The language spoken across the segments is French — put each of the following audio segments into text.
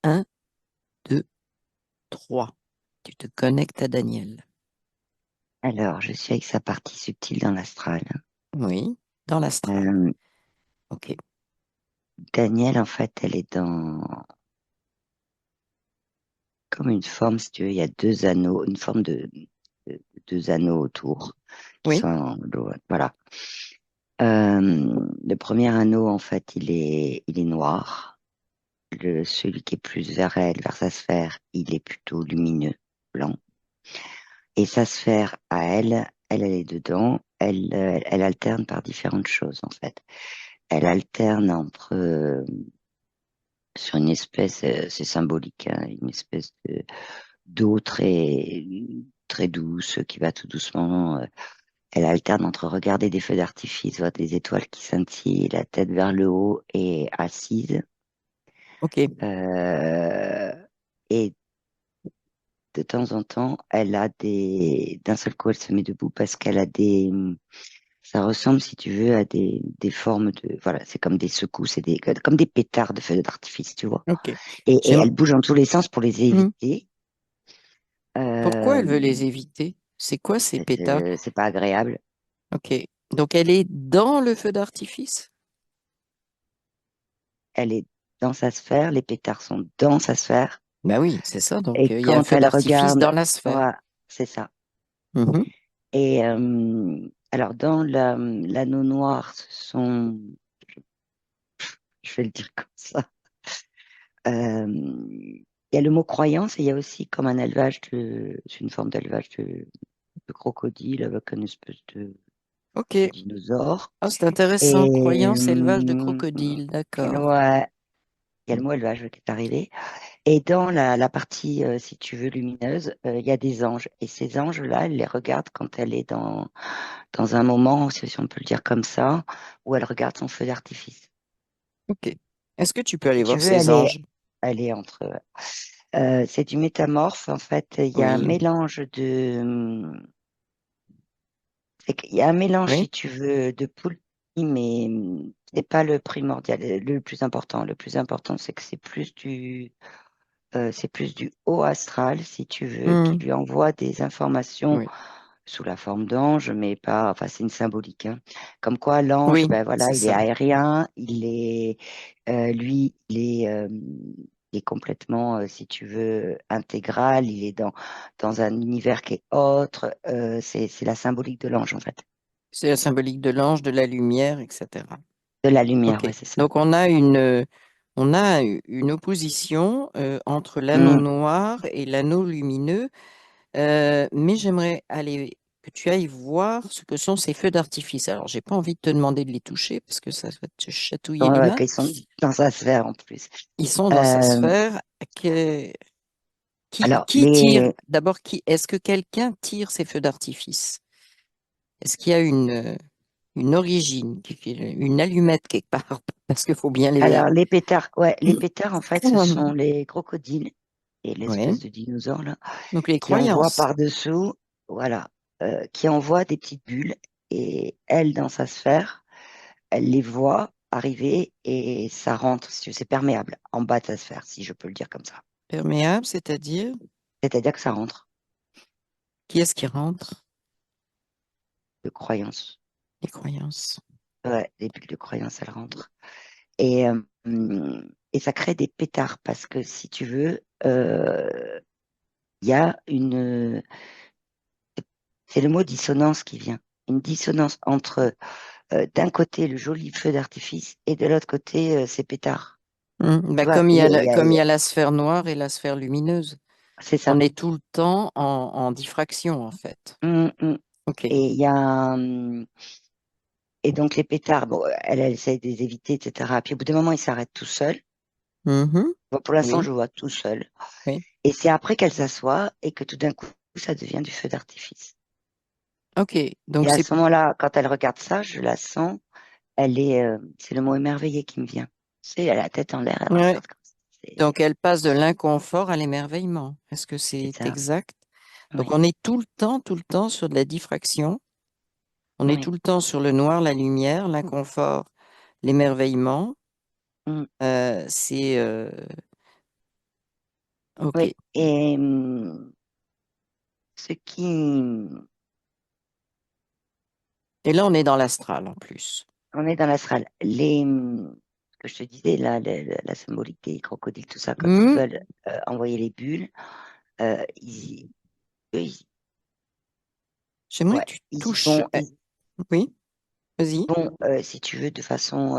Un, deux, trois. Tu te connectes à Daniel. Alors, je suis avec sa partie subtile dans l'astral. Oui, dans l'astral. Euh, Ok. Danielle, en fait, elle est dans comme une forme, si tu veux, il y a deux anneaux, une forme de deux anneaux autour qui Oui, sont voilà. Le premier anneau, en fait, il est noir. Celui qui est plus vers elle, vers sa sphère, il est plutôt lumineux, blanc. Et sa sphère à elle, elle est dedans. Elle alterne par différentes choses, en fait. Elle alterne entre sur une espèce, c'est symbolique, hein, une espèce de d'eau très douce qui va tout doucement. Elle alterne entre regarder des feux d'artifice, voir des étoiles qui scintillent, la tête vers le haut et assise. ok. Euh, et de temps en temps, elle a d'un seul coup, elle se met debout parce qu'elle a ça ressemble, si tu veux, à des formes voilà, c'est comme des secousses, comme des pétards de feux d'artifice, tu vois. Ok. Et J'aime- elle bouge dans tous les sens pour les Hmm. éviter. Pourquoi Euh, elle veut les éviter? C'est quoi ces pétards? c'est pas agréable. Ok. Donc elle est dans le feu d'artifice? Elle est dans sa sphère, les pétards sont dans sa sphère. Ben oui, c'est ça. Donc Et il y a un quand feu elle d'artifice regarde, dans la sphère. voilà, c'est ça. Mhm. Et alors, dans l'anneau noir, je vais le dire comme ça, il y a le mot croyance et il y a aussi comme un élevage c'est une forme d'élevage de crocodile avec une espèce Ok. de dinosaure. Ah, c'est intéressant. Et Croyance, élevage de crocodiles. D'accord. ouais, il y a le mot élevage qui est arrivé. Et dans la partie, si tu veux, lumineuse, il y a des anges. Et ces anges-là, elle les regarde quand elle est dans un moment, si on peut le dire comme ça, où elle regarde son feu d'artifice. Ok. Est-ce que tu peux Si aller tu voir veux, ces anges? elle est entre. C'est du métamorphe, en fait. Il y a un Oui. mélange il y a un mélange, Oui. si tu veux, de poulpe, mais c'est pas le primordial, le plus important. Le plus important, c'est que c'est plus du haut astral, si tu veux, qui Hmm. lui envoie des informations Oui. sous la forme d'ange, mais pas, enfin, c'est une symbolique, hein. Comme quoi, l'ange, Oui, ben voilà, c'est il est ça. aérien, lui, il est complètement, si tu veux, intégral, il est dans un univers qui est autre, c'est la symbolique de l'ange, en fait. C'est la symbolique de l'ange, de la lumière, etc. De la lumière, Ok. ouais, c'est ça. Donc on a une opposition entre l'anneau Mm. noir et l'anneau lumineux, mais j'aimerais aller que tu ailles voir ce que sont ces feux d'artifice. Alors, j'ai pas envie de te demander de les toucher parce que ça va te chatouiller les Ouais, mains. qu'ils sont dans sa sphère, en plus. Ils sont dans sa Euh, sphère. Que- alors, qui tire? D'abord, est-ce que quelqu'un tire ces feux d'artifice? Est-ce qu'il y a une origine, une allumette quelque part? Parce qu'il faut bien les Alors, verre. les pétards, en fait, ce sont les crocodiles et l'espèce Oui. de dinosaure, là, Donc les qui envoient croyances. par-dessous, voilà, qui envoient des petites bulles. Et elle, dans sa sphère, elle les voit arriver et ça rentre, si tu veux, c'est perméable en bas de sa sphère, si je peux le dire comme ça. Perméable, c'est-à-dire C'est-à-dire que ça rentre qui est-ce qui rentre? de croyance. Les croyances. Ouais, les bulles de croyance, elles rentrent. Et ça crée des pétards parce que, si tu veux, il y a c'est le mot dissonance qui vient. Une dissonance entre, d'un côté, le joli feu d'artifice et de l'autre côté, ces pétards. Tu Bah, vois, comme il y a la sphère noire et la sphère lumineuse. c'est On ça. est tout le temps en diffraction, en fait. Mm. OK. Et il y a, et donc les pétards, bon, elle essaie de les éviter, etc. Puis au bout d'un moment, ils s'arrêtent tout seuls. Mhm. Bon, pour l'instant, Oui, je vois tout seul. oui. Et c'est après qu'elle s'assoit et que tout d'un coup, ça devient du feu d'artifice. OK. Et Donc à c'est ce moment-là, quand elle regarde ça, je la sens, c'est le mot émerveillé qui me vient. Tu sais, elle a la tête en l'air, elle ouais. regarde comme ça. Donc elle passe de l'inconfort à l'émerveillement. Est-ce que C'est c'est ça. exact? Donc Oui, on est tout le temps sur de la diffraction. On est tout oui. le temps sur le noir, la lumière, l'inconfort, l'émerveillement. Mm. C'est Ok. Oui. Et ce qui, Et là, on est dans l'astral en plus. on est dans l'astral. Ce que je te disais, là, la symbolique des crocodiles, tout ça, quand ils Hmm. veulent envoyer les bulles, eux, J'aimerais ouais, que tu ils y touches. vont, ils Oui, vas-y. vont, si tu veux, de façon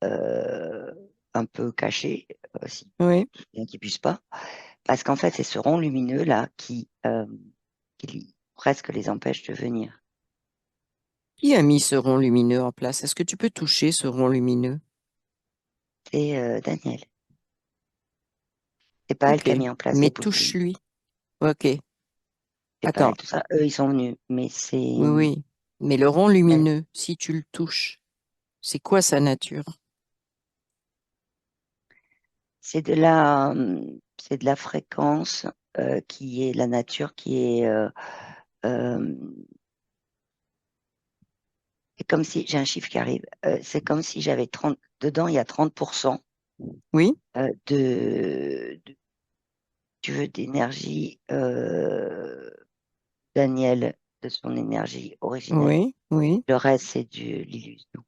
euh, un peu cachée, si Oui. bien qu'ils puissent pas, parce qu'en fait, c'est ce rond lumineux là qui presque les empêche de venir. Qui a mis ce rond lumineux en place? Est-ce que tu peux toucher ce rond lumineux? C'est Daniel. C'est pas elle Ok. qui a mis en place Mais les poulpes. touche-lui. Ok. C'est pas Attends. elle, tout ça. Eux, ils sont venus, mais Oui, oui. Mais le rond elle- lumineux, si tu le touches, c'est quoi sa nature? c'est c'est de la fréquence qui est la nature, qui est euh, c'est comme si j'ai un chiffre qui arrive. C'est comme si j'avais 30 dedans, il y a 30% Oui, tu veux, d'énergie Daniel, de son énergie originelle. oui, oui. Le reste, c'est de l'illusion.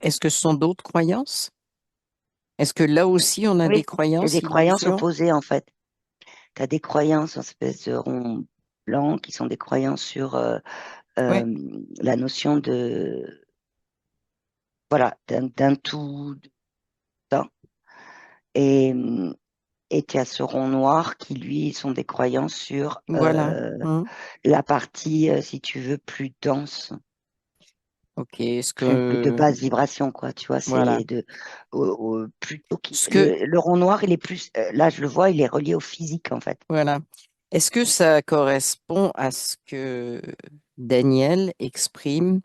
Est-ce que ce sont d'autres croyances? Est-ce que là aussi on a des Oui, c'est croyances, des croyances illusions? opposées en fait. Tu as des croyances en espèce de rond blanc qui sont des croyances sur Oui, euh, la notion de, voilà, d'un tout, d'un. Et, et tu as ce rond noir qui, lui, sont des croyances sur voilà. Hmm. la partie, si tu veux, plus dense, Ok. Est-ce plus de que basse vibration, quoi. Tu vois, voilà. c'est plutôt qui, Ce que le rond noir, il est plus, là, je le vois, il est relié au physique, en fait. voilà. Est-ce que ça correspond à ce que Daniel exprime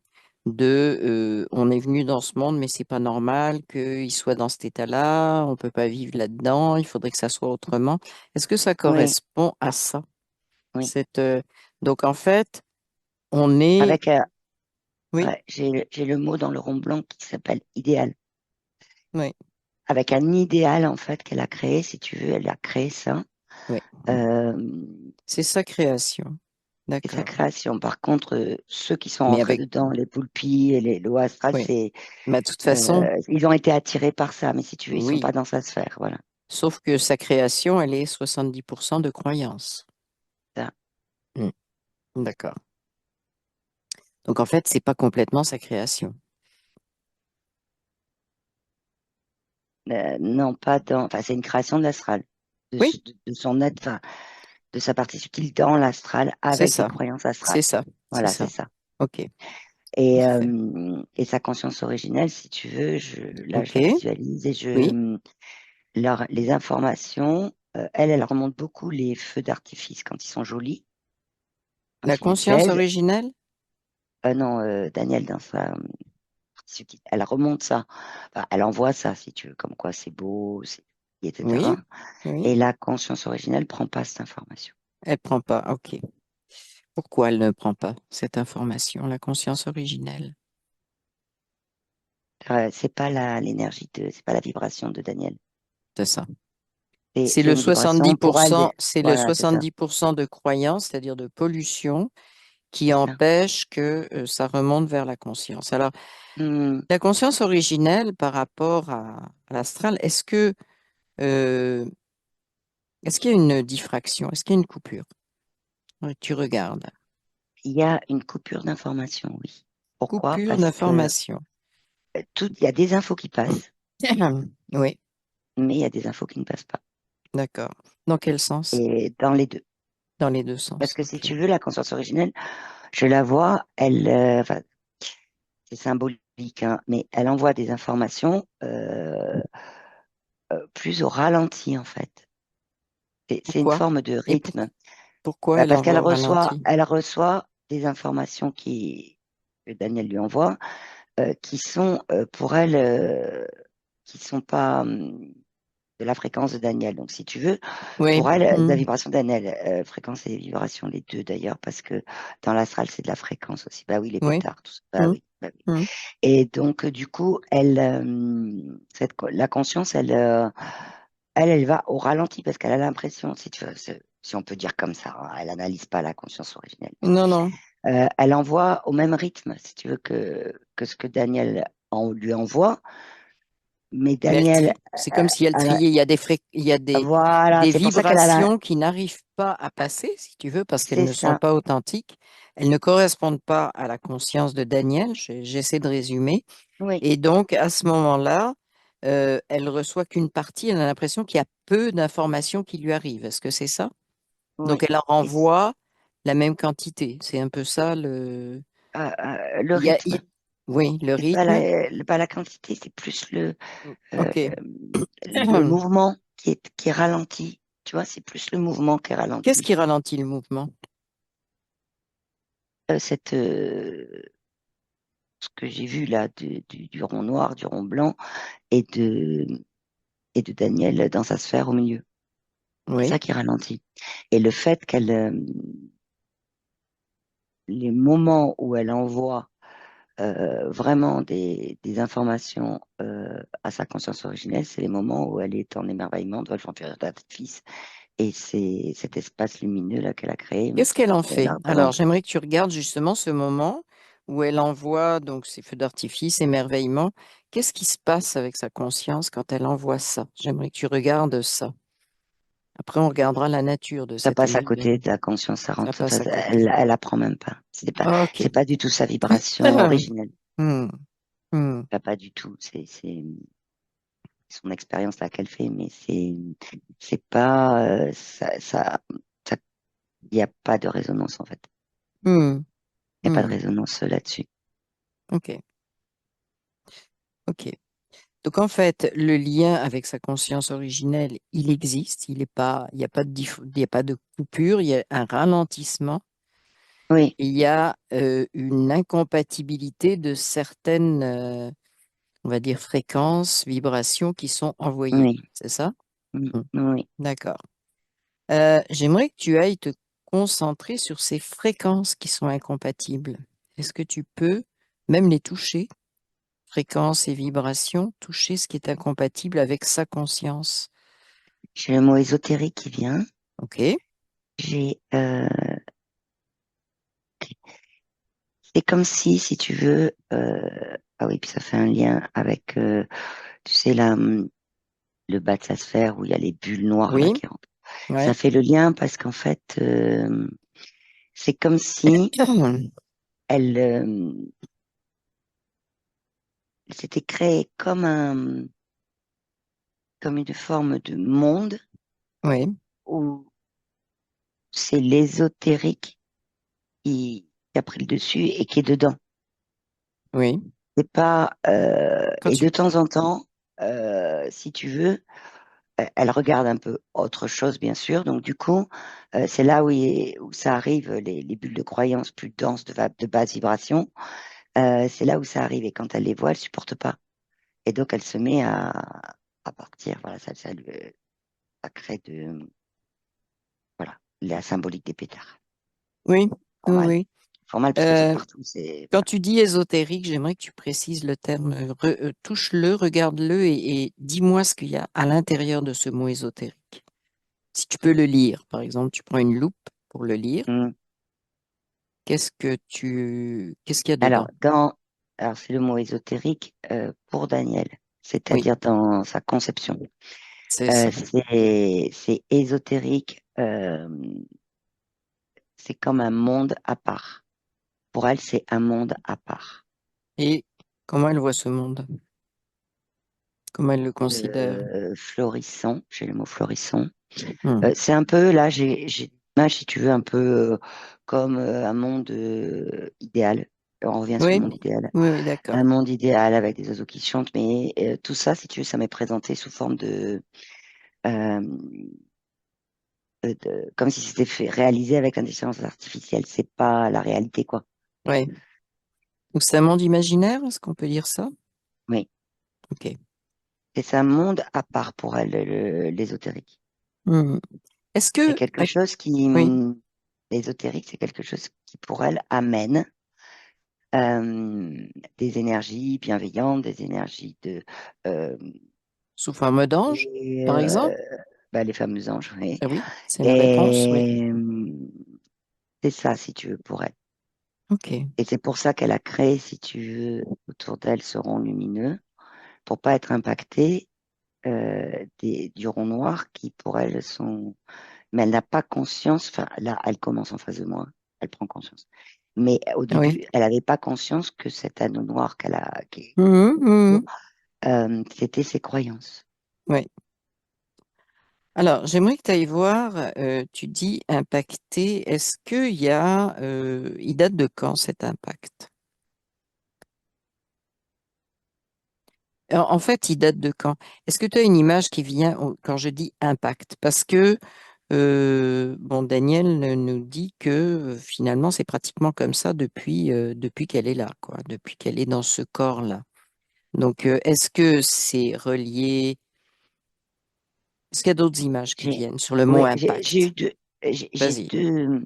de on est venu dans ce monde, mais c'est pas normal qu'il soit dans cet état-là, on peut pas vivre là-dedans, il faudrait que ça soit autrement. Est-ce que ça Oui, correspond à ça? oui. Cette, donc en fait, on est Avec, oui, ouais, j'ai le mot dans le rond blanc qui s'appelle idéal. oui, Avec un idéal, en fait, qu'elle a créé, si tu veux, elle a créé ça. oui. Euh, C'est sa création. c'est sa D'accord. création. Par contre, ceux qui sont Mais rentrés avec dedans, les poulpis et l'eau astrale, oui. Mais de toute façon, ils ont été attirés par ça. Mais si tu veux, ils sont oui. pas dans sa sphère. Voilà. Sauf que sa création, elle est 70% de croyance. Ça. Hmm. D'accord. Donc en fait, c'est pas complètement sa création. Non, pas dans. Enfin, c'est une création de l'astral, Oui, de son être, enfin, de sa partie subtile dans l'astral c'est avec des ça. croyances C'est astrales. ça. C'est Voilà, c'est ça. ça. Ok. Parfait. Et sa conscience originelle, si tu veux, là, je Ok. la visualise et Oui. les informations, elle remonte beaucoup les feux d'artifice quand ils sont jolis, La quand ils lui conscience plaisent. originelle? Non, Daniel, dans sa partie subtile, elle remonte ça. Enfin, elle envoie ça, si tu veux, comme quoi c'est beau, Oui. etc. Oui. Et la conscience originelle prend pas cette information. Elle prend pas. Ok. Pourquoi elle ne prend pas cette information, la conscience originelle? C'est pas la vibration de Daniel. C'est ça. C'est une vibration pour elle. C'est le Voilà, c'est ça. 70% de croyance, c'est-à-dire de pollution, qui C'est ça. empêche que ça remonte vers la conscience. Alors, Hmm. la conscience originelle par rapport à l'astral, euh, est-ce qu'il y a une diffraction? Est-ce qu'il y a une coupure? Ouais, tu regardes. Il y a une coupure d'information, oui. Pourquoi? Coupure Parce que d'information. il y a des infos qui passent, Oui, mais il y a des infos qui ne passent pas. d'accord. Dans quel sens? Et dans les deux. Dans les deux Parce sens. que si OK. tu veux, la conscience originelle, je la vois, enfin, c'est symbolique, hein, mais elle envoie des informations plus au ralenti, en fait. C'est une Pourquoi? forme de Et rythme. pourquoi elle Parce envoie au ralenti? elle reçoit des informations que Daniel lui envoie, qui sont pour elle, qui sont pas de la fréquence de Daniel. Donc, si tu veux, Oui. pour elle, la Hmm. vibration de Daniel, fréquence et vibration, les deux d'ailleurs, parce que dans l'astral, c'est de la fréquence aussi. Bah oui, les Oui. pétards, tout ça. Bah Hmm. oui, bah oui. Hmm. Et donc, du coup, la conscience, elle va au ralenti parce qu'elle a l'impression, si tu veux, si on peut dire comme ça, hein, elle n'analyse pas la conscience originelle. Non, non. Elle envoie au même rythme, si tu veux, que ce que Daniel lui envoie. Mais Mais elle Daniel, c'est comme si elle elle a- triait. Il y a voilà, des c'est pour ça qu'elle a vibrations qui n'arrivent pas à passer, si tu veux, parce qu'elles c'est ne sont ça, pas authentiques. Elles ne correspondent pas à la conscience de Daniel. J'essaie de résumer. oui, Et donc, à ce moment-là, elle reçoit qu'une partie. Elle a l'impression qu'il y a peu d'informations qui lui arrivent. Est-ce que c'est ça? Donc, oui. elle en Et renvoie la même quantité. C'est un peu ça le. le Il y a, rythme, oui, le c'est pas rythme. pas la quantité, c'est plus euh, OK. le mouvement qui est ralenti. Tu vois, c'est plus le mouvement qui est Qu'est-ce ralenti. qui ralentit le mouvement? Cette, ce que j'ai vu là du rond noir, du rond blanc et de Daniel dans sa sphère au milieu. C'est Oui, ça qui ralentit. Et le fait les moments où elle envoie vraiment des informations à sa conscience originelle, c'est les moments où elle est en émerveillement devant le vampire de fils. Et c'est cet espace lumineux là qu'elle a créé, mais qu'est-ce qu'elle en qui elle fait? la Alors, représente. j'aimerais que tu regardes justement ce moment où elle envoie donc ses feux d'artifice, émerveillement. Qu'est-ce qui se passe avec sa conscience quand elle envoie ça? J'aimerais que tu regardes ça. Après, on regardera la nature de Ça cet passe à émerveillement. côté de la conscience, ça Ça rentre, passe à côté. elle apprend même pas. OK. C'est pas du tout sa vibration originelle. Hmm, hmm, Pas du tout. C'est son expérience là qu'elle fait, mais c'est pas ça, il n'y a pas de résonance en fait. hmm, Il n'y a pas de hmm. résonance là-dessus. OK. OK. Donc, en fait, le lien avec sa conscience originelle, il existe. Il n'y a pas de, il y a pas de coupure, il y a un ralentissement. Oui, Il y a une incompatibilité de certaines, on va dire, fréquences, vibrations qui sont envoyées. oui, C'est ça? Mm. oui. D'accord. J'aimerais que tu ailles te concentrer sur ces fréquences qui sont incompatibles. Est-ce que tu peux même les toucher, fréquences et vibrations, toucher ce qui est incompatible avec sa conscience? J'ai le mot ésotérique qui vient. OK? J'ai, c'est comme si tu veux, ah oui, puis ça fait un lien avec, tu sais, le bas de sa sphère où il y a les bulles noires là Oui? qui rentrent. Ça Ouais. fait le lien parce qu'en fait, c'est comme si elle, s'était créée comme une forme de monde Oui, où c'est l'ésotérique qui a pris le dessus et qui est dedans. oui. C'est pas, Quand et de tu... temps en temps, si tu veux, elle regarde un peu autre chose, bien sûr. Donc, du coup, c'est là où ça arrive, les bulles de croyance plus denses de basse vibration. C'est là où ça arrive. Et quand elle les voit, elle supporte pas. Et donc, elle se met à partir. Voilà, ça crée voilà, la symbolique des pétards. Oui, oui, Formal. oui. Formal, puisqu'elles sont Euh, partout. Quand Voilà. tu dis ésotérique, j'aimerais que tu précises le terme. Touche-le, regarde-le et dis-moi ce qu'il y a à l'intérieur de ce mot ésotérique. Si tu peux le lire, par exemple, tu prends une loupe pour le lire. Hum. Qu'est-ce qu'il y a Alors, dedans? alors, c'est le mot ésotérique pour Daniel, Oui, c'est-à-dire dans sa conception. c'est ça. C'est ésotérique, c'est comme un monde à part. Pour elle, c'est un monde à part. Et comment elle voit ce monde? Comment elle le considère? Florissant, j'ai le mot florissant. Hmm. C'est un peu, là, j'ai l'image, si tu veux, un peu comme un monde idéal. On revient sur Oui, le monde idéal. oui, oui, d'accord. Un monde idéal avec des oiseaux qui chantent, mais tout ça, si tu veux, ça m'est présenté sous forme euh, comme si c'était fait, réalisé avec l'intelligence artificielle. C'est pas la réalité, quoi. Oui. Donc c'est un monde imaginaire, est-ce qu'on peut dire ça? Oui. Ok. C'est un monde à part pour elle, l'ésotérique. Hmm. Est-ce C'est que... quelque chose Oui, l'ésotérique, c'est quelque chose qui pour elle amène des énergies bienveillantes, des énergies euh, Sous forme d'ange, Et par exemple? bah, les fameux anges, oui. Ah oui, c'est la réponse, oui. Et c'est ça, si tu veux, pour elle. OK. Et c'est pour ça qu'elle a créé, si tu veux, autour d'elle ce rond lumineux, pour pas être impactée du rond noir qui, pour elle, sont... Mais elle n'a pas conscience, enfin, là, elle commence en face de moi, elle prend conscience. Mais au Oui. début, elle n'avait pas conscience que cet anneau noir qu'elle a, Mhm, mhm. c'était ses croyances. Oui. Alors, j'aimerais que tu ailles voir, tu dis impacté. Est-ce qu'il y a, il date de quand cet impact? En fait, il date de quand? Est-ce que tu as une image qui vient quand je dis impact? Parce que, bon, Daniel nous dit que finalement, c'est pratiquement comme ça depuis qu'elle est là, quoi, depuis qu'elle est dans ce corps-là. Donc, est-ce que c'est relié? Est-ce qu'il y a d'autres images qui te J'ai, viennent sur le mot ouais, j'ai eu impact? deux, j'ai Vas-y. deux,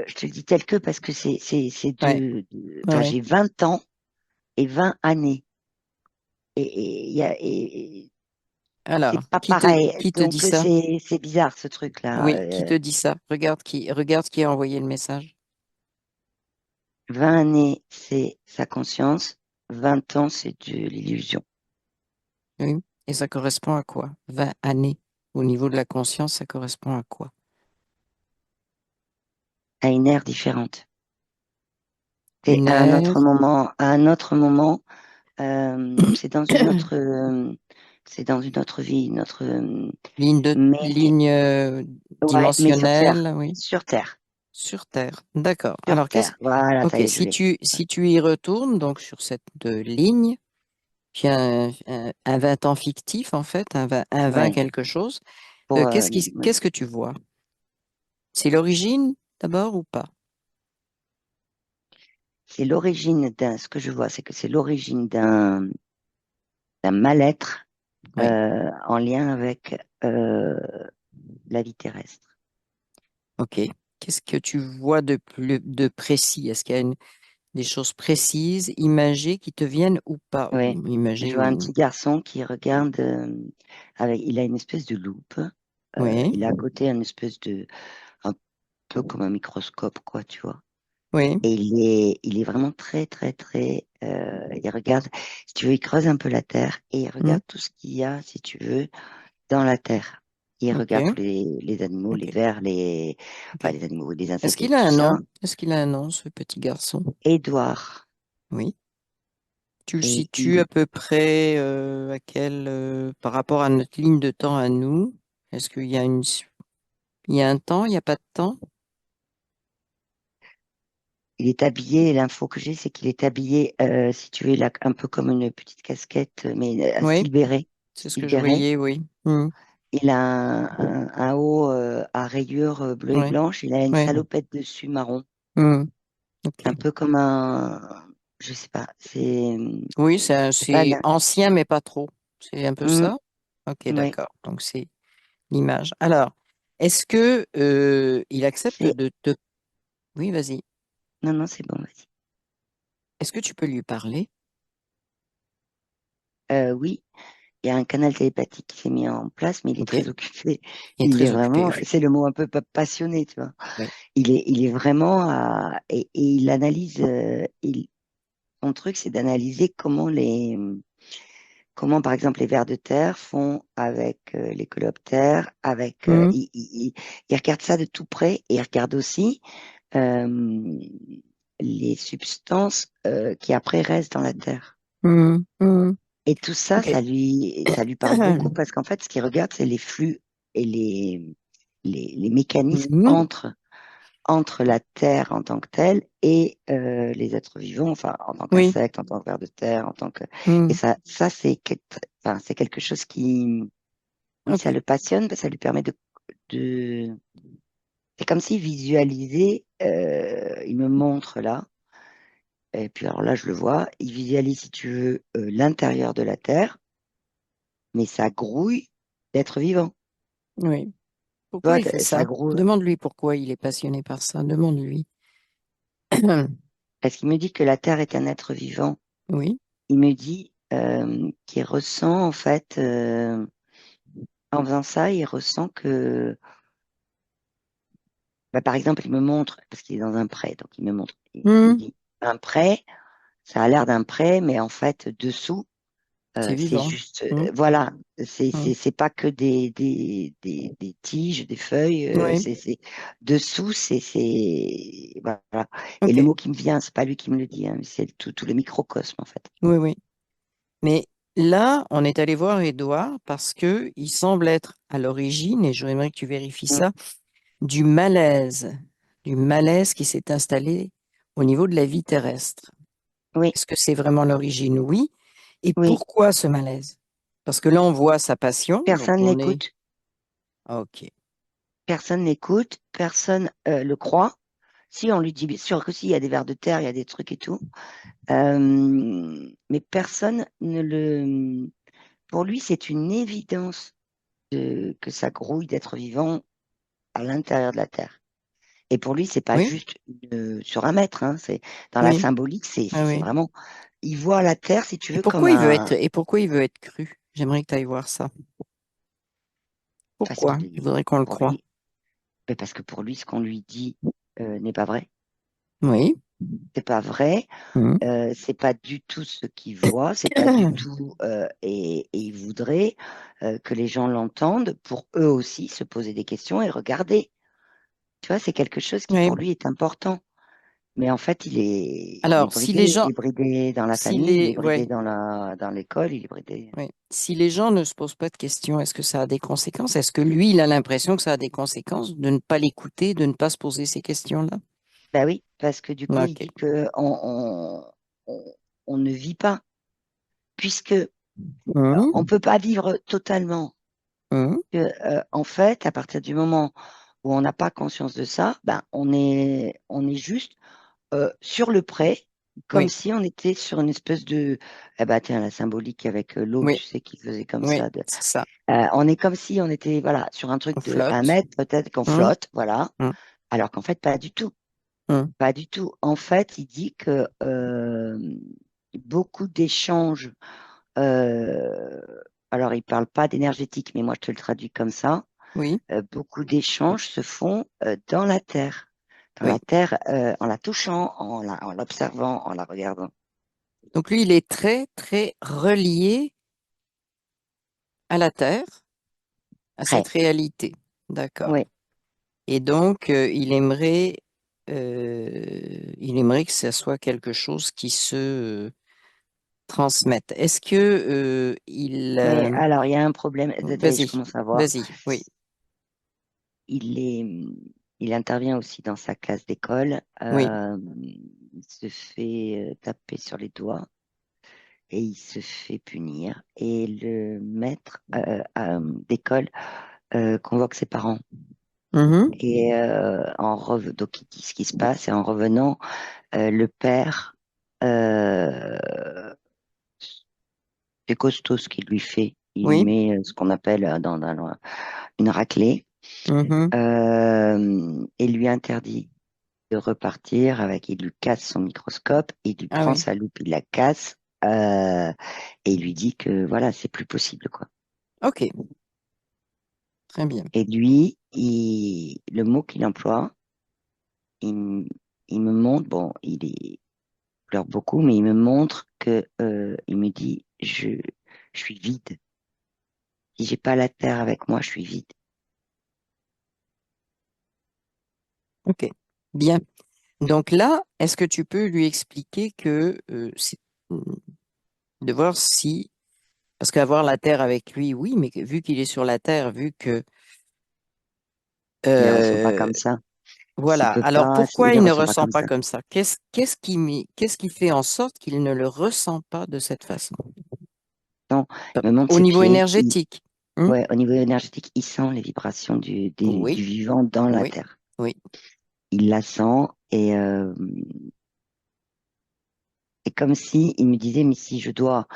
je te le dis tel que parce que c'est Ouais, ouais, enfin, ouais. j'ai 20 ans et 20 années. Et Alors, c'est pas pareil. qui te dit Donc, ça? c'est bizarre ce truc-là. Oui, qui te dit ça? Regarde qui a envoyé le message. 20 années, c'est sa conscience. 20 ans, c'est de l'illusion. Oui. Et ça correspond à quoi? 20 années. Au niveau de la conscience, ça correspond à quoi? À une ère différente. C'est Une ère, à un autre moment, c'est dans une autre, c'est dans une autre vie, mais ligne ouais, mais sur Terre, dimensionnelle, oui. sur Terre, Sur Terre. D'accord. sur Alors, Terre. Voilà, ça ok, y est, je l'ai. si tu y retournes, donc sur cette ligne, qui a un 20 ans fictif, en fait, un 20 Ouais, quelque chose, pour, qu'est-ce que tu vois? C'est l'origine d'abord ou pas? c'est l'origine ce que je vois, c'est que c'est l'origine d'un mal-être Oui. en lien avec la vie terrestre. Ok. Qu'est-ce que tu vois de plus de précis? Est-ce qu'il y a des choses précises, imagées qui te viennent ou pas? Ouais, Ou je imagées vois un ou... petit garçon qui regarde il a une espèce de loupe. Oui, Il a à côté une espèce de, un peu comme un microscope, quoi, tu vois. oui, Et il est vraiment très, très, très. Il regarde, si tu veux, il creuse un peu la terre et il hmm, regarde tout ce qu'il y a, si tu veux, dans la terre. Il regarde ok, tous les animaux, les ok, vers, ok. enfin, les animaux, les Est-ce insectes et qu'il a tout un ça. nom? Est-ce qu'il a un nom, ce petit garçon? Édouard. Oui. Tu le Et situes à peu près par rapport à notre ligne de temps à nous? Est-ce qu'il y a il y a un temps, il n'y a pas de temps? il est habillé, l'info que j'ai, c'est qu'il est habillé, si tu veux, il a un peu comme une petite casquette, mais à Oui, style béret. c'est ce Style que je béret. voyais, oui. Hmm, Il a un haut à rayures bleues et oui, blanches. Il a une oui. salopette dessus marron. Hmm, ok. Un peu comme un, je sais pas, Oui, c'est pas, c'est ancien, mais pas trop. C'est un peu Hmm, ça? Ok, ouais, d'accord. Donc, c'est l'image. Alors, est-ce que il accepte c'est, de te... Oui, vas-y. non, non, c'est bon, vas-y. Est-ce que tu peux lui parler? Oui, il y a un canal télépathique qui s'est mis en place, mais il est Ok. très occupé. Il est Il est très occupé, vraiment, oui. c'est le mot un peu passionné, tu vois. Oui. Il est vraiment et il analyse, son truc, c'est d'analyser comment, par exemple, les vers de terre font avec les coléoptères, Hmm, il regarde ça de tout près et il regarde aussi euh, les substances qui après restent dans la terre. hmm, hmm. Et tout ça, Ok. ça lui parle beaucoup parce qu'en fait, ce qu'il regarde, c'est les flux et les mécanismes Hmm, entre la Terre en tant que telle et les êtres vivants, enfin, en tant oui. qu'insecte, en tant que ver de terre, en tant que... Et Hmm, ça enfin, c'est quelque chose qui, oui, ok. ça le passionne, parce que ça lui permet de... C'est comme s'il visualisait, il me montre là, et puis alors là, je le vois, il visualise, si tu veux, l'intérieur de la Terre, mais ça grouille d'êtres vivants. Oui. Tu Pourquoi vois, il fait ça ça? grouille. Demande-lui pourquoi il est passionné par ça. Demande-lui. Parce qu'il me dit que la Terre est un être vivant. Oui. Il me dit, qui ressent en fait, en faisant ça, il ressent que, bah, par exemple, il me montre, parce qu'il est dans un prêt, donc il me montre, il me Mhm. dit, un prêt, ça a l'air d'un prêt, mais en fait, dessous, C'est c'est vivant. juste, Mhm. voilà, Mhm. c'est pas que des tiges, des feuilles, Oui, dessous, voilà. Et ok. le mot qui me vient, c'est pas lui qui me le dit, hein, mais c'est tout le microcosme, en fait. Oui, oui. Mais là, on est allé voir Édouard parce que il semble être à l'origine, et j'aimerais que tu vérifies Mm. ça, du du malaise qui s'est installé au niveau de la vie terrestre. Oui, Est-ce que c'est vraiment l'origine? Oui. Et oui. pourquoi ce malaise? Parce que là, on voit sa passion, donc Personne on est... n'écoute, Ok. personne n'écoute, personne le croit. Si on lui dit, bien sûr que si, il y a des vers de terre, il y a des trucs et tout, mais personne ne le. Pour lui, c'est une évidence que ça grouille d'être vivant à l'intérieur de la terre. Et pour lui, c'est pas Oui, juste sur un mètre, hein, c'est dans la oui, symbolique, ah c'est oui. vraiment. Il voit la terre, si tu Et veux, comme pourquoi il veut être, un. et pourquoi il veut être cru? J'aimerais que tu ailles voir ça. Parce Pourquoi? qu'il Il est. voudrait qu'on le Pour croie. lui, mais parce que pour lui, ce qu'on lui dit n'est pas vrai. Oui. C'est pas vrai. Mhm. C'est pas du tout ce qu'il voit. C'est pas du tout. Et il voudrait que les gens l'entendent pour eux aussi se poser des questions et regarder. Tu vois, c'est quelque chose qui Oui. pour lui est important. Mais en fait, il est Alors, si les bridé. Il gens, est bridé dans la si famille, il est les, bridé ouais, dans l'école, il est bridé. ouais. Si les gens ne se posent pas de questions, est-ce que ça a des conséquences? Est-ce que lui, il a l'impression que ça a des conséquences de ne pas l'écouter, de ne pas se poser ces questions-là? Bah oui, parce que du coup, il Ok. dit que on ne vit pas, puisque on Mhm. peut pas vivre totalement. Mhm. En fait, à partir du moment où on n'a pas conscience de ça, ben on est juste sur le prêt, comme Oui, si on était sur une espèce de, eh ben, tiens, la symbolique avec l'eau, oui, tu sais, qui faisait comme oui, ça. c'est ça. On est comme si on était, voilà, sur un On truc de un flotte. mètre, peut-être qu'on Mhm. flotte, voilà. Mhm. Alors qu'en fait, pas du tout. Mhm. Pas du tout. En fait, il dit que beaucoup d'échanges, euh, alors il parle pas d'énergétique, mais moi je te le traduis comme ça. Oui, Beaucoup d'échanges se font dans la terre. Dans la oui. terre, en la touchant, en l'observant, en la regardant. Donc lui, il est très, très relié à la Terre, à cette Prêt. réalité. D'accord. Oui. Et donc, il aimerait que ça soit quelque chose qui se transmette. Est-ce que Mais alors, il y a un problème. Ça y est, je vas-y, commence à voir. vas-y, oui, Il est, il intervient aussi dans sa classe d'école. oui. Il se fait taper sur les doigts et il se fait punir. Et le maître d'école convoque ses parents. Mhm. Et donc il dit ce qui se passe. Et en revenant, le père, euh, c'est costaud ce qu'il lui fait. Il lui Oui, met ce qu'on appelle une raclée mhm. et lui interdit de repartir avec, il lui casse son microscope, il lui Ah prend oui, sa loupe, il la casse, et il lui dit que voilà, c'est plus possible, quoi. ok, très bien. Et lui, le mot qu'il emploie, il, il me montre, bon, il pleure beaucoup, mais il me montre que, il me dit, je suis vide. Si j'ai pas la terre avec moi, je suis vide. Ok, bien. Donc là, est-ce que tu peux lui expliquer que de voir si, parce qu'avoir la Terre avec lui, oui, mais vu qu'il est sur la Terre, vu que Il ne ressent pas euh, comme ça. voilà. Alors Il pourquoi le il ne ressent pas ressent comme pas ça. comme ça? Qu'est-ce qui fait en sorte qu'il ne le ressent pas de cette façon? Non, il me montre Au ses niveau pieds. énergétique. Hmm. Ouais, au niveau énergétique, il sent les vibrations Oui, du vivant dans la oui, terre. oui. Il la sent et c'est comme si il me disait, mais si je dois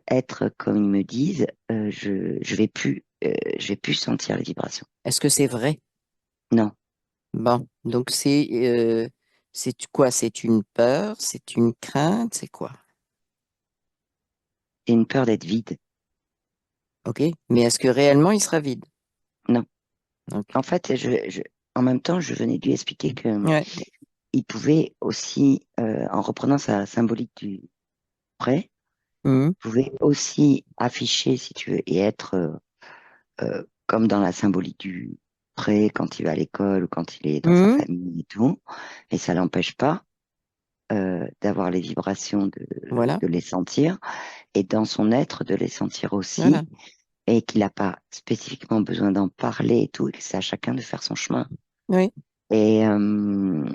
être comme ils me disent, je vais plus sentir les vibrations. Est-ce que c'est vrai? Non, Bon, donc c'est quoi? C'est une peur? C'est une crainte? C'est quoi? C'est une peur d'être vide. Ok. Mais est-ce que réellement il sera vide? Non. Ok. En fait, en même temps, je venais de lui expliquer que Ouais. il pouvait aussi, en reprenant sa symbolique du prêt, Mhm. pouvait aussi afficher, si tu veux, et être comme dans la symbolique du prêt quand il va à l'école ou quand il est dans sa Mhm. famille et tout. Et ça l'empêche pas d'avoir les vibrations, Voilà. de les sentir, et dans son être, de les sentir Voilà. aussi, et qu'il n'a pas spécifiquement besoin d'en parler et tout, et que c'est à chacun de faire son chemin. Oui. Et, euh,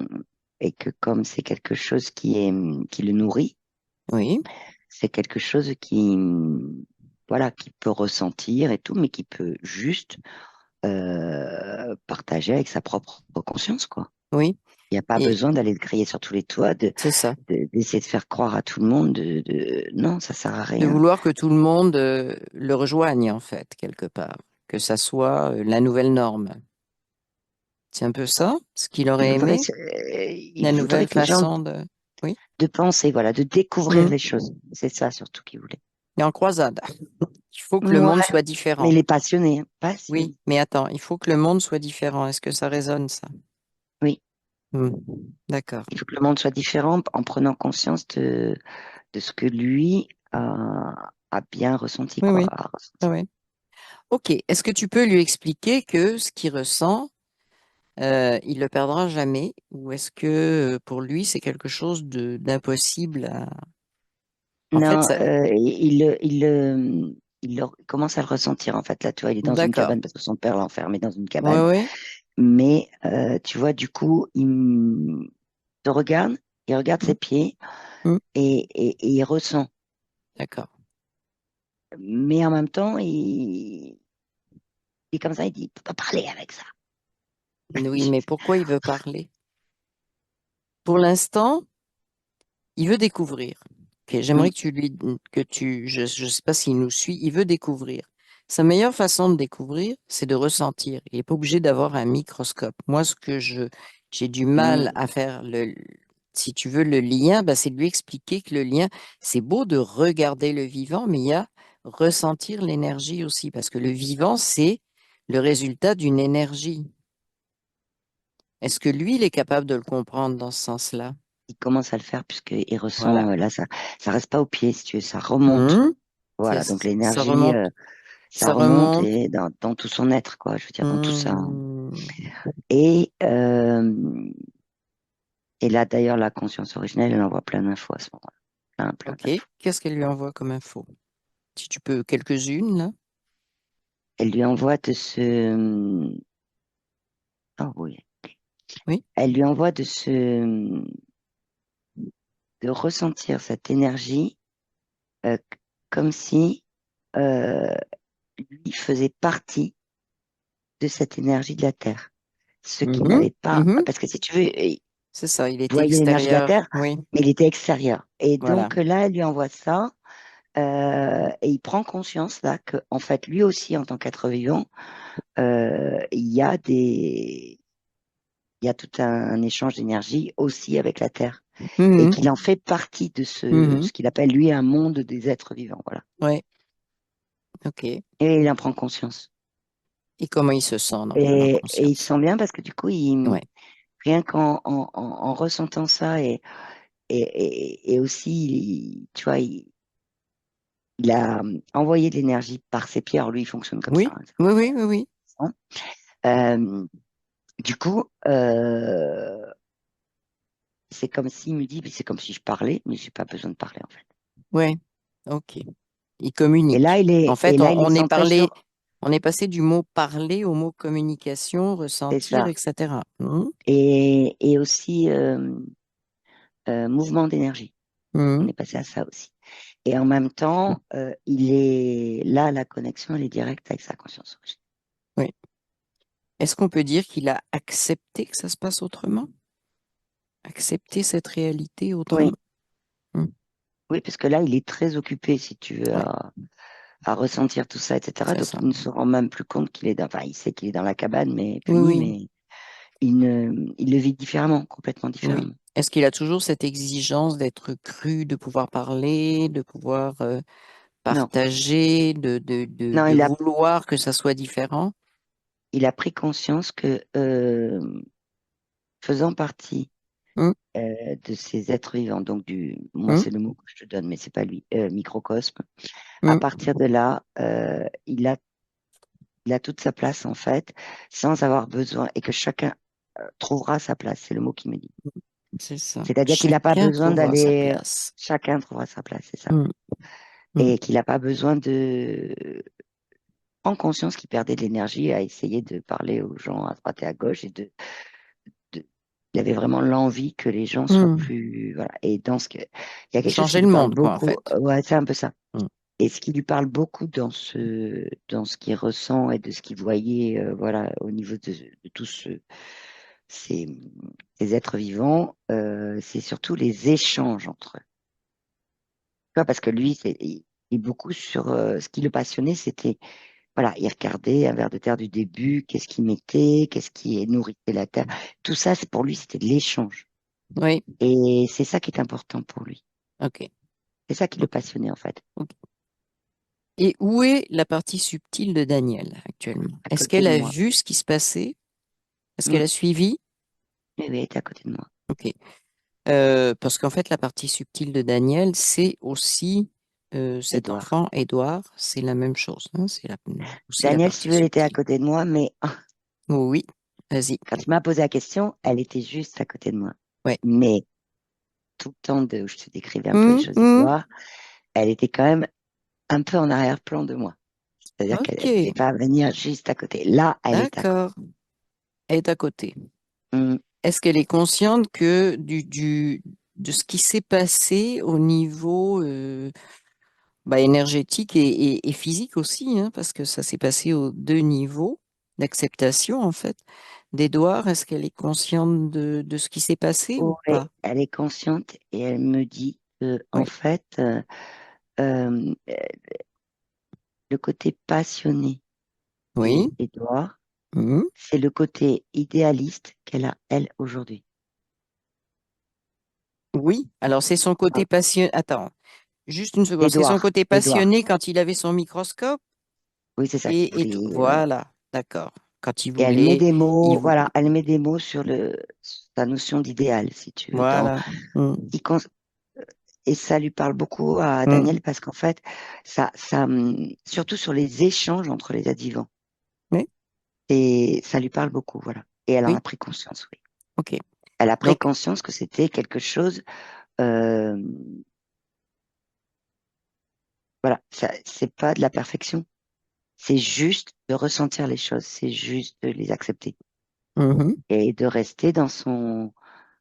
et que comme c'est quelque chose qui le nourrit, Oui. c'est quelque chose qui, voilà, qui peut ressentir et tout, mais qui peut juste partager avec sa propre conscience, quoi. Oui. Il n'y a pas Et besoin d'aller le crier sur tous les toits, c'est ça. d'essayer de faire croire à tout le monde, non, ça sert à De rien. vouloir que tout le monde le rejoigne, en fait, quelque part. Que ça soit la nouvelle norme. C'est un peu ça, ce qu'il aurait aimé, Il la voudrait nouvelle que les gens façon de... Oui. de penser, voilà, de découvrir Mhm. les choses. C'est ça surtout qu'il voulait. Et en croisade. Il faut que le Ouais, monde soit mais différent. il est passionné, hein, Oui, passionné. mais attends, il faut que le monde soit différent. Est-ce que ça résonne, ça? Oui, Hmm. D'accord. il faut que le monde soit différent en prenant conscience de ce que lui a bien ressenti, Oui, quoi. oui. A Ah ressenti. ouais. Ok. Est-ce que tu peux lui expliquer que ce qu'il ressent, il le perdra jamais, ou est-ce que pour lui c'est quelque chose de d'impossible En fait, Non, ça... il commence à le ressentir, en fait. Là, tu vois, il est dans une D'accord. cabane parce que son père l'a enfermé dans une Oui, cabane. oui. Mais, tu vois, du coup, te regarde, il regarde Hmm. ses pieds Hmm. et il ressent. D'accord. Mais en même temps, il est comme ça, il dit, il peut pas parler avec ça. Oui, mais pourquoi il veut parler? Pour l'instant, il veut découvrir. Ok, Mm. j'aimerais que tu lui, que tu, je ne sais pas s'il nous suit, il veut découvrir. Sa meilleure façon de découvrir, c'est de ressentir. Il n'est pas obligé d'avoir un microscope. Moi, j'ai du mal Mm. à faire si tu veux, le lien, bah, c'est de lui expliquer que le lien, c'est beau de regarder le vivant, mais il y a ressentir l'énergie aussi, parce que le vivant, c'est le résultat d'une énergie. Est-ce que lui, il est capable de le comprendre dans ce sens-là? Il commence à le faire puisqu'il Voilà. ressent, là, ça reste pas au pied, si tu veux, ça remonte. Mhm. Voilà, donc Ça l'énergie, remonte. ça Ça remonte remonte. et dans tout son être, quoi, je veux dire, dans tout ça. Hmm. Et, euh, et là, d'ailleurs, la conscience originelle, elle envoie plein d'infos à ce moment-là. Plein, plein Ok. d'infos. Qu'est-ce qu'elle lui envoie comme info? Si tu peux, quelques-unes, là. Elle lui envoie oh oui. Oui. Elle lui envoie de ressentir cette énergie comme si euh, lui faisait partie de cette énergie de la Terre. Ce qui Mhm. n'avait pas, Mhm. parce que si tu veux, il C'est ça, il était voyait l'énergie de la extérieur. Terre, Oui. mais il était extérieur. Et Voilà. donc là, elle lui envoie ça, et il prend conscience là que, en fait, lui aussi, en tant qu'être vivant, il y a tout un échange d'énergie aussi avec la Terre, et Mhm. qu'il en fait partie de Mhm. ce qu'il appelle lui un monde des êtres vivants, voilà. Oui. Ok. Et il en prend conscience. Et comment il se sent en prenant Et il se conscience? sent bien parce que du coup, Ouais. rien qu'en ressentant ça et aussi, tu vois, il a envoyé de l'énergie par ses pieds. Alors lui, il fonctionne comme ça, Oui. hein, Oui, oui, oui, oui. Euh, du coup, c'est comme s'il me dit, mais c'est comme si je parlais, mais j'ai pas besoin de parler en fait. Ouais. Ok. Il communique. En Et fait, là, il est centré sur, on est passé du mot parler au mot communication, c'est ressentir, ça. etc. Mhm. Et aussi mouvement d'énergie. On Mhm. est passé à ça aussi. Et en même temps, il est là, la connexion, elle est directe avec sa conscience originelle. Oui. Est-ce qu'on peut dire qu'il a accepté que ça se passe autrement? Accepter cette réalité autrement? Oui, Hmm. oui, parce que là, il est très occupé, si tu veux, Ouais, à ressentir tout ça, etc. c'est Donc, ça. il ne se rend même plus compte qu'il est enfin, il sait qu'il est dans la cabane, mais Oui, puni, oui, mais il le vit différemment, complètement oui. différemment. Est-ce qu'il a toujours cette exigence d'être cru, de pouvoir parler, de pouvoir Non, partager, non, de vouloir que ça soit différent? il a pris conscience que faisant partie Hum, de ces êtres vivants, donc moi hum, c'est le mot que je te donne, mais c'est pas lui, microcosme. À hum. partir de là, il a toute sa place en fait, sans avoir besoin, et que chacun trouvera sa place. C'est le mot qu'il me dit. C'est ça. C'est-à-dire qu'il n'a pas Chacun besoin trouvera sa d'aller, place. chacun trouvera sa place, c'est ça. Hum, hum, Et qu'il n'a pas besoin de prendre conscience qu'il perdait de l'énergie à essayer de parler aux gens à droite et à gauche de- il avait vraiment l'envie que les gens soient hum. plus, voilà. Et il y a quelque chose qui Changer lui le parle monde, quoi, en beaucoup. fait. Ouais, c'est un peu ça. Hum, Et ce qui lui parle beaucoup dans ce qu'il ressent et de ce qu'il voyait, voilà, au niveau de tous ces, ces êtres vivants, c'est surtout les échanges entre eux. Tu vois, parce que lui, il est beaucoup sur ce qui le passionnait, c'était, voilà, il regardait un ver de terre du début, qu'est-ce qu'il mettait, qu'est-ce qui nourrissait la terre. Tout ça, c'est pour lui, c'était de l'échange. Oui, Et c'est ça qui est important pour lui. ok, C'est ça qui le ok, passionnait, en fait. ok. Et où est la partie subtile de Daniel actuellement? À Est-ce côté qu'elle de a moi. vu ce qui se passait? Est-ce Mm. qu'elle a suivi? Oui, oui, il était à côté de moi. Ok. Parce qu'en fait, la partie subtile de Daniel, c'est aussi cet Édouard. enfant, Édouard, c'est la même chose, hein, c'est aussi la Daniel, si partie tu veux, elle était à subtile. côté de moi, mais Oui, vas-y. quand tu m'as posé la question, elle était juste à côté de moi. Ouais. Mais tout le temps où je te décrivais un peu les Hum, choses hum. d'Édouard, elle était quand même un peu en arrière-plan de moi. C'est-à-dire qu'elle ne pouvait Ok, pas venir juste à côté. Là, elle est à côté. d'accord. Elle est à côté. Mm. Est-ce qu'elle est consciente que de ce qui s'est passé au niveau énergétique et physique aussi, hein, parce que ça s'est passé aux deux niveaux d'acceptation, en fait, d'Édouard? Est-ce qu'elle est consciente de ce qui s'est passé ou Ouais, pas? elle est consciente et elle me dit que, en Oui, fait, euh, le côté passionné oui, de Édouard, mhm, c'est le côté idéaliste qu'elle a, elle, aujourd'hui. oui. Alors, c'est son Ah, côté passionné. Attends, juste une seconde. C'est son Édouard, côté Édouard. passionné quand il avait son microscope Oui, c'est ça qu'il et tout. voulait. Voilà, d'accord. Quand Et elle met des il mots, vou- voilà, elle met des mots sur sa notion d'idéal, si tu veux. voilà. Mm, Il cons- et ça lui parle beaucoup à mm. Daniel parce qu'en fait, surtout sur les échanges entre les êtres vivants, Oui, et ça lui parle beaucoup, voilà. Et elle en oui, a pris conscience, oui. ok. Elle a pris Donc, conscience que c'était quelque chose, euh, voilà, ça, c'est pas de la perfection, c'est juste de ressentir les choses, c'est juste de les accepter mhm. et de rester dans son,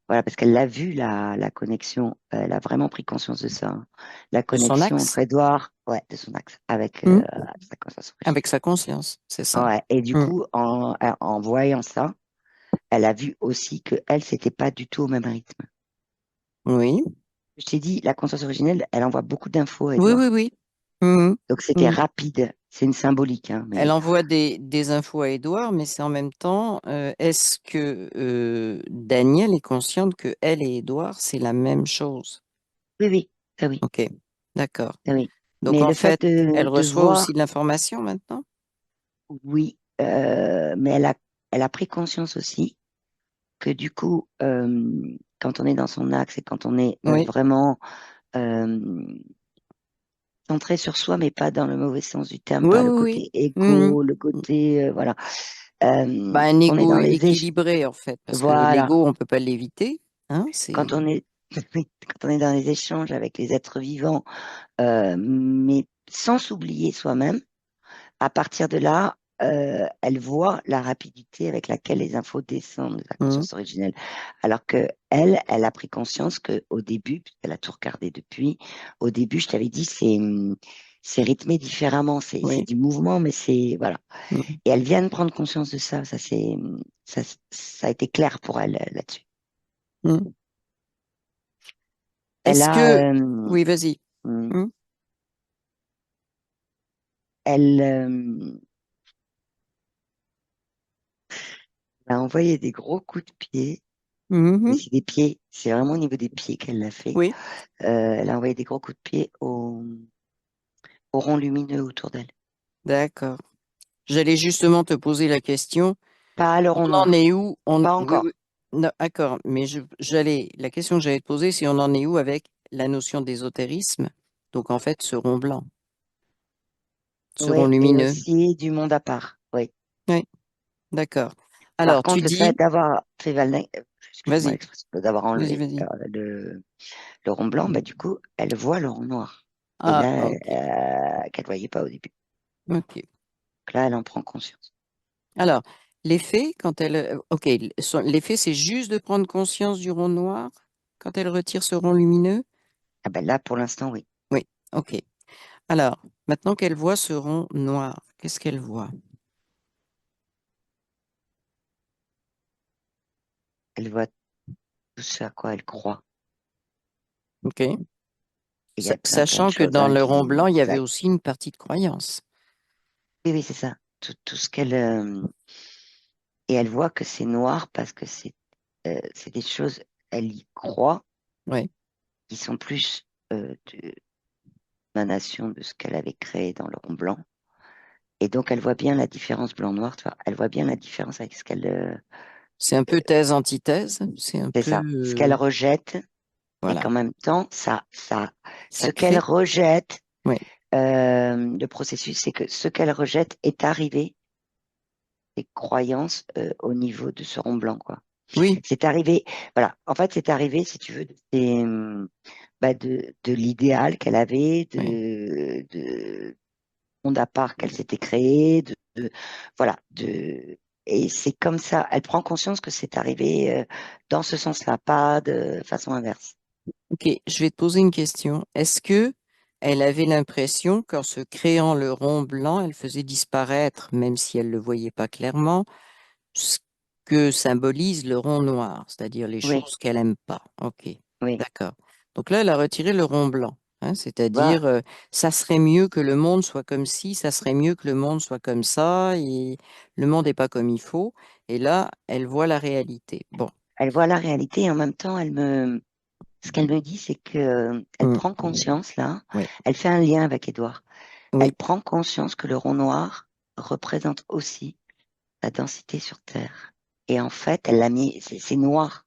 voilà, parce qu'elle l'a vu, la connexion, elle a vraiment pris conscience de ça, hein. La De son connexion entre axe, Edouard, ouais, de son axe, avec mm, sa conscience avec originelle. sa conscience, c'est ça. Ouais, et du Mm. coup, en voyant ça, elle a vu aussi que elle, c'était pas du tout au même rythme. Oui, Je t'ai dit, la conscience originelle, elle envoie beaucoup d'infos à oui, oui, Edouard. oui. Mhm, Donc c'était mhm. rapide, c'est une symbolique, hein, Elle mais envoie des infos à Édouard, mais c'est en même temps, est-ce que Daniel est consciente que elle et Édouard, c'est la même chose? oui, oui, ça oui, Ok, d'accord. ça oui. Donc Mais en le fait fait, elle de reçoit aussi voir, de l'information maintenant? oui, mais elle a pris conscience aussi que du coup, quand on est dans son axe et quand on est Oui, vraiment euh, centré sur soi, mais pas dans le mauvais sens du terme, oui, pas le oui, côté oui. égo, le Mhm. côté, voilà. Bah, un On est ego dans les équilibré en fait, parce que voilà, l'ego, on peut pas l'éviter, hein, quand c'est... on est, quand on est dans les échanges avec les êtres vivants, mais sans s'oublier soi-même, à partir de là, elle voit la rapidité avec laquelle les infos descendent de la Mhm. conscience originelle. Alors que elle a pris conscience que au début, puisqu'elle a tout regardé depuis, au début, je t'avais dit, c'est rythmé différemment, c'est Oui. du mouvement, mais c'est voilà. Mhm. Et elle vient de prendre conscience de ça. Ça, ça a été clair pour elle là-dessus. Mhm. Elle Est-ce a, que... Oui, vas-y. hum, Mhm. elle a envoyé des gros coups de pied, mais Mhm. c'est des pieds, c'est vraiment au niveau des pieds qu'elle l'a fait. Oui. Elle a envoyé des gros coups de pied au rond lumineux autour d'elle. D'accord. J'allais justement te poser la question. Pas le On rond en noir. est où? Pas Oui, encore. oui. Non, d'accord. Mais la question que j'allais te poser, c'est on en est où avec la notion d'ésotérisme? Donc, en fait, ce rond blanc, ce rond Oui, et lumineux. aussi du monde à part. Oui. Oui, d'accord. Par Alors, tu contre, le fait dis, d'avoir fait excuse-moi vas-y, l'expression, d'avoir vas-y, enlevé vas-y. le rond blanc, bah, du coup, elle voit le rond noir. Et Ah, là, ok. qu'elle voyait pas au début. Ok. Donc là, elle en prend conscience. Alors, l'effet, quand elle. Ok, l'effet, c'est juste de prendre conscience du rond noir quand elle retire ce rond lumineux? Ah ben là, pour l'instant, oui. Oui, ok. Alors, maintenant qu'elle voit ce rond noir, qu'est-ce qu'elle voit? Elle voit tout ce à quoi elle croit. Ok. Et il y a plein de Sachant que choses dans hein, le rond blanc, il y avait claquent. aussi une partie de croyance. Oui, oui, c'est ça. Tout ce qu'elle... et elle voit que c'est noir parce que c'est des choses, elle y croit, Oui, qui sont plus d'émanation de ce qu'elle avait créé dans le rond blanc. Et donc, elle voit bien la différence blanc-noir, tu vois. Elle voit bien la différence avec ce qu'elle... c'est un peu thèse-antithèse. C'est un c'est peu. ça. Ce qu'elle rejette, mais Voilà. qu'en même temps, Ça ce qu'elle crée. rejette, Oui, le processus, c'est que ce qu'elle rejette est arrivé, des croyances au niveau de ce rond blanc, quoi. oui, C'est arrivé, voilà. En fait, c'est arrivé, si tu veux, de l'idéal qu'elle avait, oui. de monde à part qu'elle s'était créé, voilà, et c'est comme ça. Elle prend conscience que c'est arrivé dans ce sens-là, pas de façon inverse. Ok, je vais te poser une question. Est-ce que elle avait l'impression qu'en se créant le rond blanc, elle faisait disparaître, même si elle ne le voyait pas clairement, ce que symbolise le rond noir, c'est-à-dire les Oui, choses qu'elle aime pas. Ok, oui. d'accord. Donc là, elle a retiré le rond blanc, hein, Voilà. c'est-à-dire ça serait mieux que le monde soit comme ci, ça serait mieux que le monde soit comme ça, et le monde n'est pas comme il faut. Et là, elle voit la réalité. Bon. Elle voit la réalité et en même temps, ce qu'elle me dit, c'est que elle Mm. prend conscience là. Oui, Elle fait un lien avec Édouard. Elle oui, prend conscience que le rond noir représente aussi la densité sur Terre. Et en fait, elle l'a mis, c'est noir.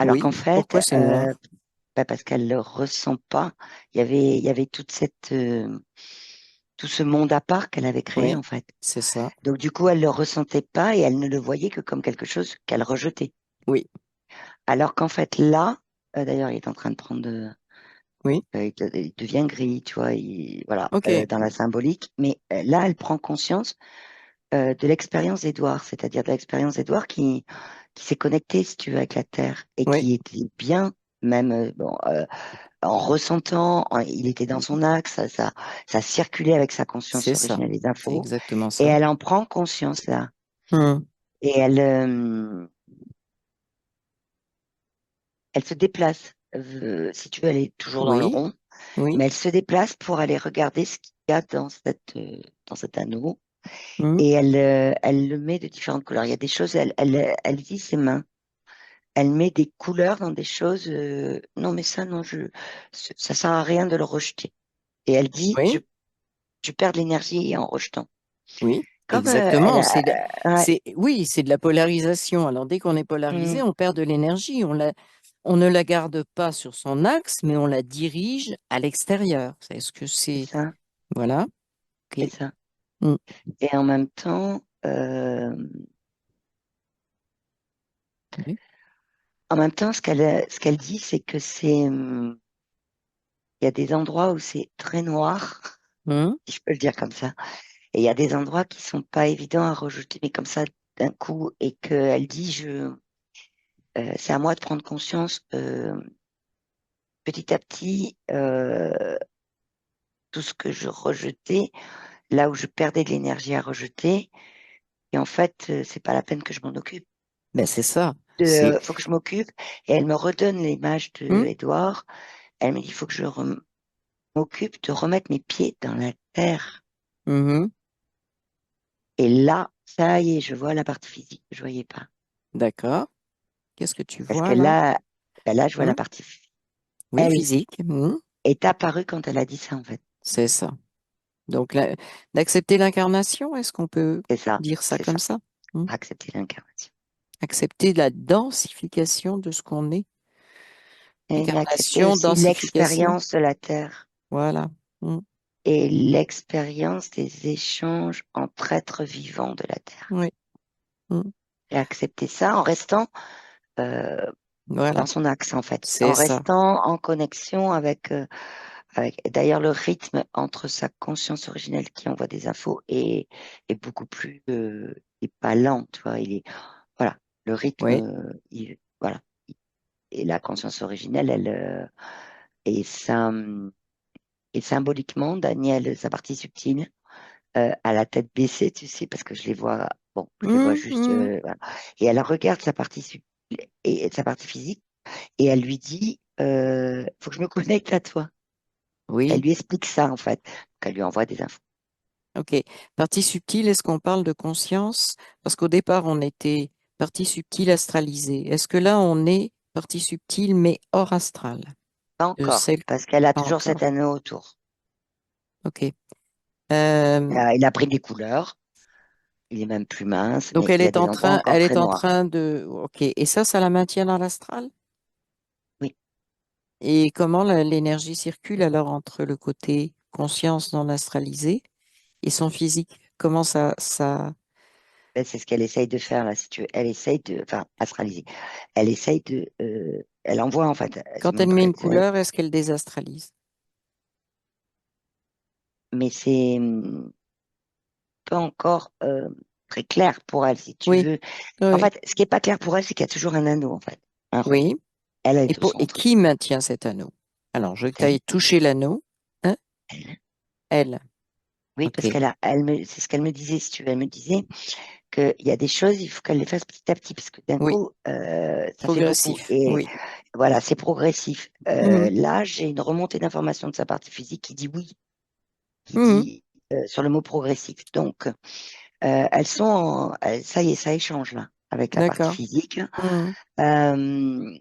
Alors oui. qu'en fait, Pourquoi c'est noir? parce qu'elle le ressent pas. Il y avait tout ce monde à part qu'elle avait créé Oui, en fait. c'est ça. Donc du coup, elle le ressentait pas et elle ne le voyait que comme quelque chose qu'elle rejetait. Oui, Alors qu'en fait là, d'ailleurs, il est en train de prendre, oui. il devient gris, tu vois, voilà, Ok. dans la symbolique. Mais là, elle prend conscience de l'expérience d'Édouard, c'est-à-dire de l'expérience d'Édouard qui s'est connecté, si tu veux, avec la Terre et Oui, qui était bien, même bon, en ressentant, il était dans son axe, ça circulait avec sa conscience c'est ça. originelle des C'est infos, exactement et ça. elle en prend conscience là. Hmm. Et elle se déplace. Si tu veux, elle est toujours dans le Oui, rond, oui. mais elle se déplace pour aller regarder ce qu'il y a dans cet anneau. Hmm. Et elle le met de différentes couleurs. Il y a des choses, elle dit ses mains. Elle met des couleurs dans des choses. Non, mais ça, non, ça sert à rien de le rejeter. Et elle dit, Oui, je perds de l'énergie en rejetant. oui. Comme elle Exactement. a, ouais, Oui, c'est de la polarisation. Alors, dès qu'on est polarisé, hum, on perd de l'énergie. On ne la garde pas sur son axe, mais on la dirige à l'extérieur. Est-ce que c'est c'est. ça, Voilà. c'est Ok. ça. Hmm. Et en même temps, Oui. ce qu'elle dit, c'est que il y a des endroits où c'est très noir, Hmm. si je peux le dire comme ça. Et il y a des endroits qui sont pas évidents à rejeter, mais comme ça d'un coup, et qu'elle dit, c'est à moi de prendre conscience petit à petit tout ce que je rejetais, là où je perdais de l'énergie à rejeter. Et en fait, c'est pas la peine que je m'en occupe. Ben, c'est ça. C'est. Faut que je m'occupe. Et elle me redonne l'image de Hmm. Édouard. Elle me dit, il faut que m'occupe de remettre mes pieds dans la terre. Mhm. Et là, ça y est, je vois la partie physique que je voyais pas. D'accord. Qu'est-ce que tu Parce que vois là? là, ben là, je vois Hmm. la partie physique. Oui, Elle physique. Hmm. est apparue quand elle a dit ça, en fait. C'est ça. Donc, d'accepter l'incarnation, est-ce qu'on peut dire ça c'est comme ça. ça? Hmm. Accepter l'incarnation. Accepter la densification de ce qu'on est. Et accepter Incarnation, aussi densification. l'expérience de la Terre Voilà. Hmm. et l'expérience des échanges entre êtres vivants de la Terre. Oui. Hmm. Et accepter ça en restant dans Voilà. son axe, en fait, en C'est ça. restant en connexion avec d'ailleurs, le rythme entre sa conscience originelle qui envoie des infos est beaucoup plus, est pas lent, tu vois, voilà, le rythme, Oui. voilà. Et la conscience originelle, et ça, et symboliquement, Daniel, sa partie subtile, à la tête baissée, tu sais, parce que je les vois, bon, je les vois Hmm, juste, hmm. voilà. Et elle regarde sa partie subtile et sa partie physique, et elle lui dit, faut que je me connecte à toi. Elle Oui. lui explique ça, en fait. Donc, elle lui envoie des infos. OK. Partie subtile, est-ce qu'on parle de conscience? Parce qu'au départ, on était partie subtile astralisée. Est-ce que là, on est partie subtile, mais hors astral? Pas De encore, celle, parce qu'elle a pas toujours cet encore. anneau autour. OK. Euh, Il a pris des couleurs, il est même plus mince, donc, mais il y a des endroits encore elle est très en noirs. train de, OK. Et ça la maintient dans l'astral? Oui, Et comment l'énergie circule alors entre le côté conscience non astralisée et son physique? Comment ça, ben, c'est ce qu'elle essaye de faire là, si tu veux. Elle essaye de, enfin, astraliser. Elle essaye de, elle envoie en fait, elle se quand elle montre, met une couleur, est-ce qu'elle désastralise? mais c'est pas encore très clair pour elle, si tu Oui, veux. En oui, fait, ce qui est pas clair pour elle, c'est qu'il y a toujours un anneau en fait, un rond. oui. Elle est au Et centre. qui maintient cet anneau? Alors, je veux que tu Elle, ailles toucher l'anneau. Hein? elle. Elle. Oui, parce OK. c'est ce qu'elle me disait, si tu veux. Elle me disait qu'il y a des choses, il faut qu'elle les fasse petit à petit, parce que d'un Oui. coup, ça fait beaucoup. Progressif. Et Oui. voilà, c'est progressif. Mhm. Là, j'ai une remontée d'informations de sa partie physique qui dit oui, qui Mhm. dit sur le mot progressif. Donc, ça y est, ça échange là, avec la partie D'accord. physique. Mhm. Euh,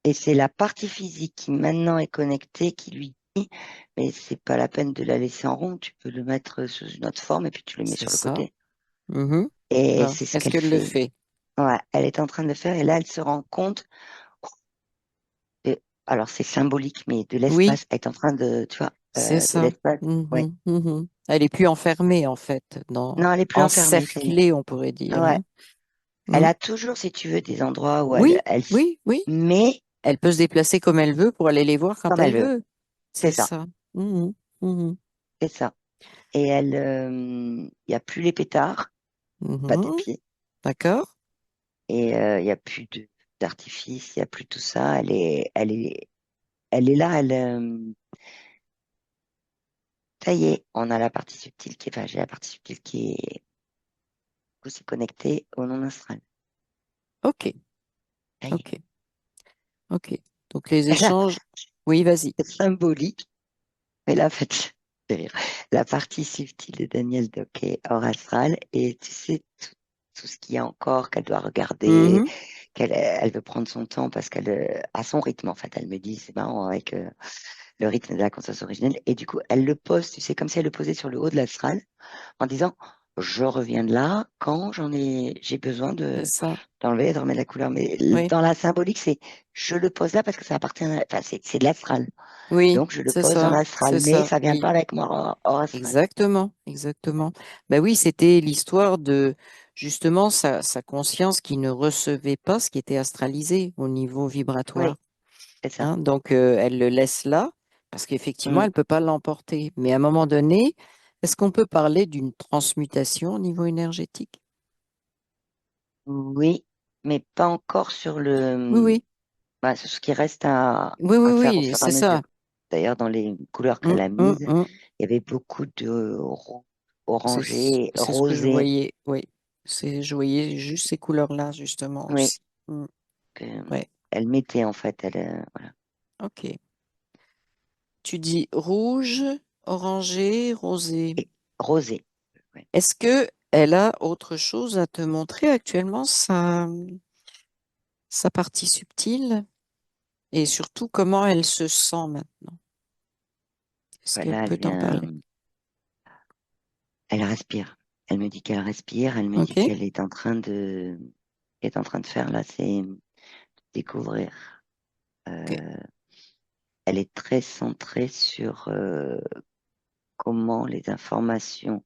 et c'est la partie physique qui maintenant est connectée, qui lui dit, mais c'est pas la peine de la laisser en rond, tu peux le mettre sous une autre forme et puis tu le mets C'est sur le ça. côté. Mhm. Et Alors, c'est ce est-ce qu'elle qu'elle le fait. fait? Ouais, elle est en train de le faire et là, elle se rend compte, alors c'est symbolique, mais de Oui, l'espace, elle est en train de, tu vois, c'est de ça. l'espace, ouais. Mhm. Mhm. Elle est plus enfermée, en fait, Non, elle est plus enfermée, ça y est. encerclée, on pourrait dire. Ouais. Hein. Elle Mhm. a toujours, si tu veux, des endroits où Oui, elle oui, oui. met Elle peut se déplacer comme elle veut pour aller les voir quand comme elle elle veut. veut. C'est C'est ça, ça. Mhm. Mhm. c'est ça. Et elle, il n'y a plus les pétards, pas de Mhm. pied, D'accord. et il n'y a plus d'artifice, il n'y a plus tout ça. Elle est là, ça y est, on a la partie subtile enfin, j'ai la partie subtile qui est aussi connectée au non astral. OK. Ça y est. OK. OK. Donc les Là, échanges. Oui, vas-y. c'est symbolique, mais là, en fait, c'est rire. La partie subtile de Daniel Doc est hors astral, et tu sais, tout ce qu'il y a encore qu'elle doit regarder, Mhm. elle veut prendre son temps parce qu'elle, à son rythme, en fait, elle me dit, c'est marrant, avec le rythme de la conscience originelle, et du coup, elle le pose, tu sais, comme si elle le posait sur le haut de l'astral, en disant, je reviens de là quand j'ai besoin C'est ça. d'enlever et de remettre la couleur. Mais Oui. dans la symbolique, c'est, je le pose là parce que ça appartient, enfin, c'est de l'astral. Oui, Donc, je le c'est pose dans ça. l'astral, C'est mais ça. ça vient Oui. pas avec moi hors astral. Exactement. Exactement. Ben oui, c'était l'histoire de justement sa conscience qui ne recevait pas ce qui était astralisé au niveau Oui, vibratoire. c'est ça. Hein. Donc, elle le laisse là parce qu'effectivement, Mm. elle ne peut pas l'emporter. Mais à un moment donné, est-ce qu'on peut parler d'une transmutation au niveau énergétique? Oui, mais pas encore sur Oui, oui. sur ce qui reste Oui, oui, à faire au oui, fur et à c'est mesure. ça. D'ailleurs, dans les couleurs Hum, qu'elle a hum, mises, hum. il y avait beaucoup de C'est orangé, c'est ce que je rosé. voyais, oui. Je voyais juste ces couleurs-là, justement, Oui, aussi. Hum. que, Ouais, elle mettait en fait, voilà. ok. Tu dis rouge, orangé, rosé. Et rosé. Ouais. Est-ce que elle a autre chose à te montrer actuellement, sa partie subtile, et surtout comment elle se sent maintenant? Est-ce qu'elle Voilà, elle peut t'en vient. parler? Elle respire. Elle me dit qu'elle respire. Elle me dit Ok, qu'elle est en train de faire là, c'est découvrir. ok, Euh, Elle est très centrée sur comment les informations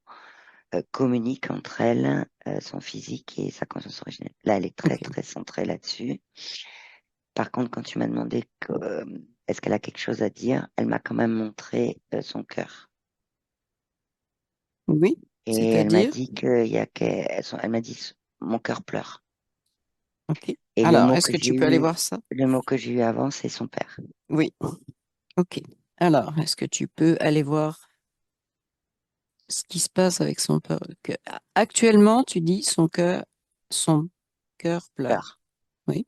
communiquent entre elles, son physique et sa conscience originelle. Là, elle est très, ok. très centrée là-dessus. Par contre, quand tu m'as demandé est-ce qu'elle a quelque chose à dire, elle m'a quand même montré son cœur. Oui, Et elle m'a c'est-à-dire, dit qu'il y a elle m'a dit mon cœur pleure. ok. Et Alors, est-ce que tu peux aller voir ça? le mot que j'ai eu avant, c'est son père. Oui, ok. Alors, est-ce que tu peux aller voir ce qui se passe avec son cœur? Actuellement, tu dis son cœur pleure. Pleure. Oui.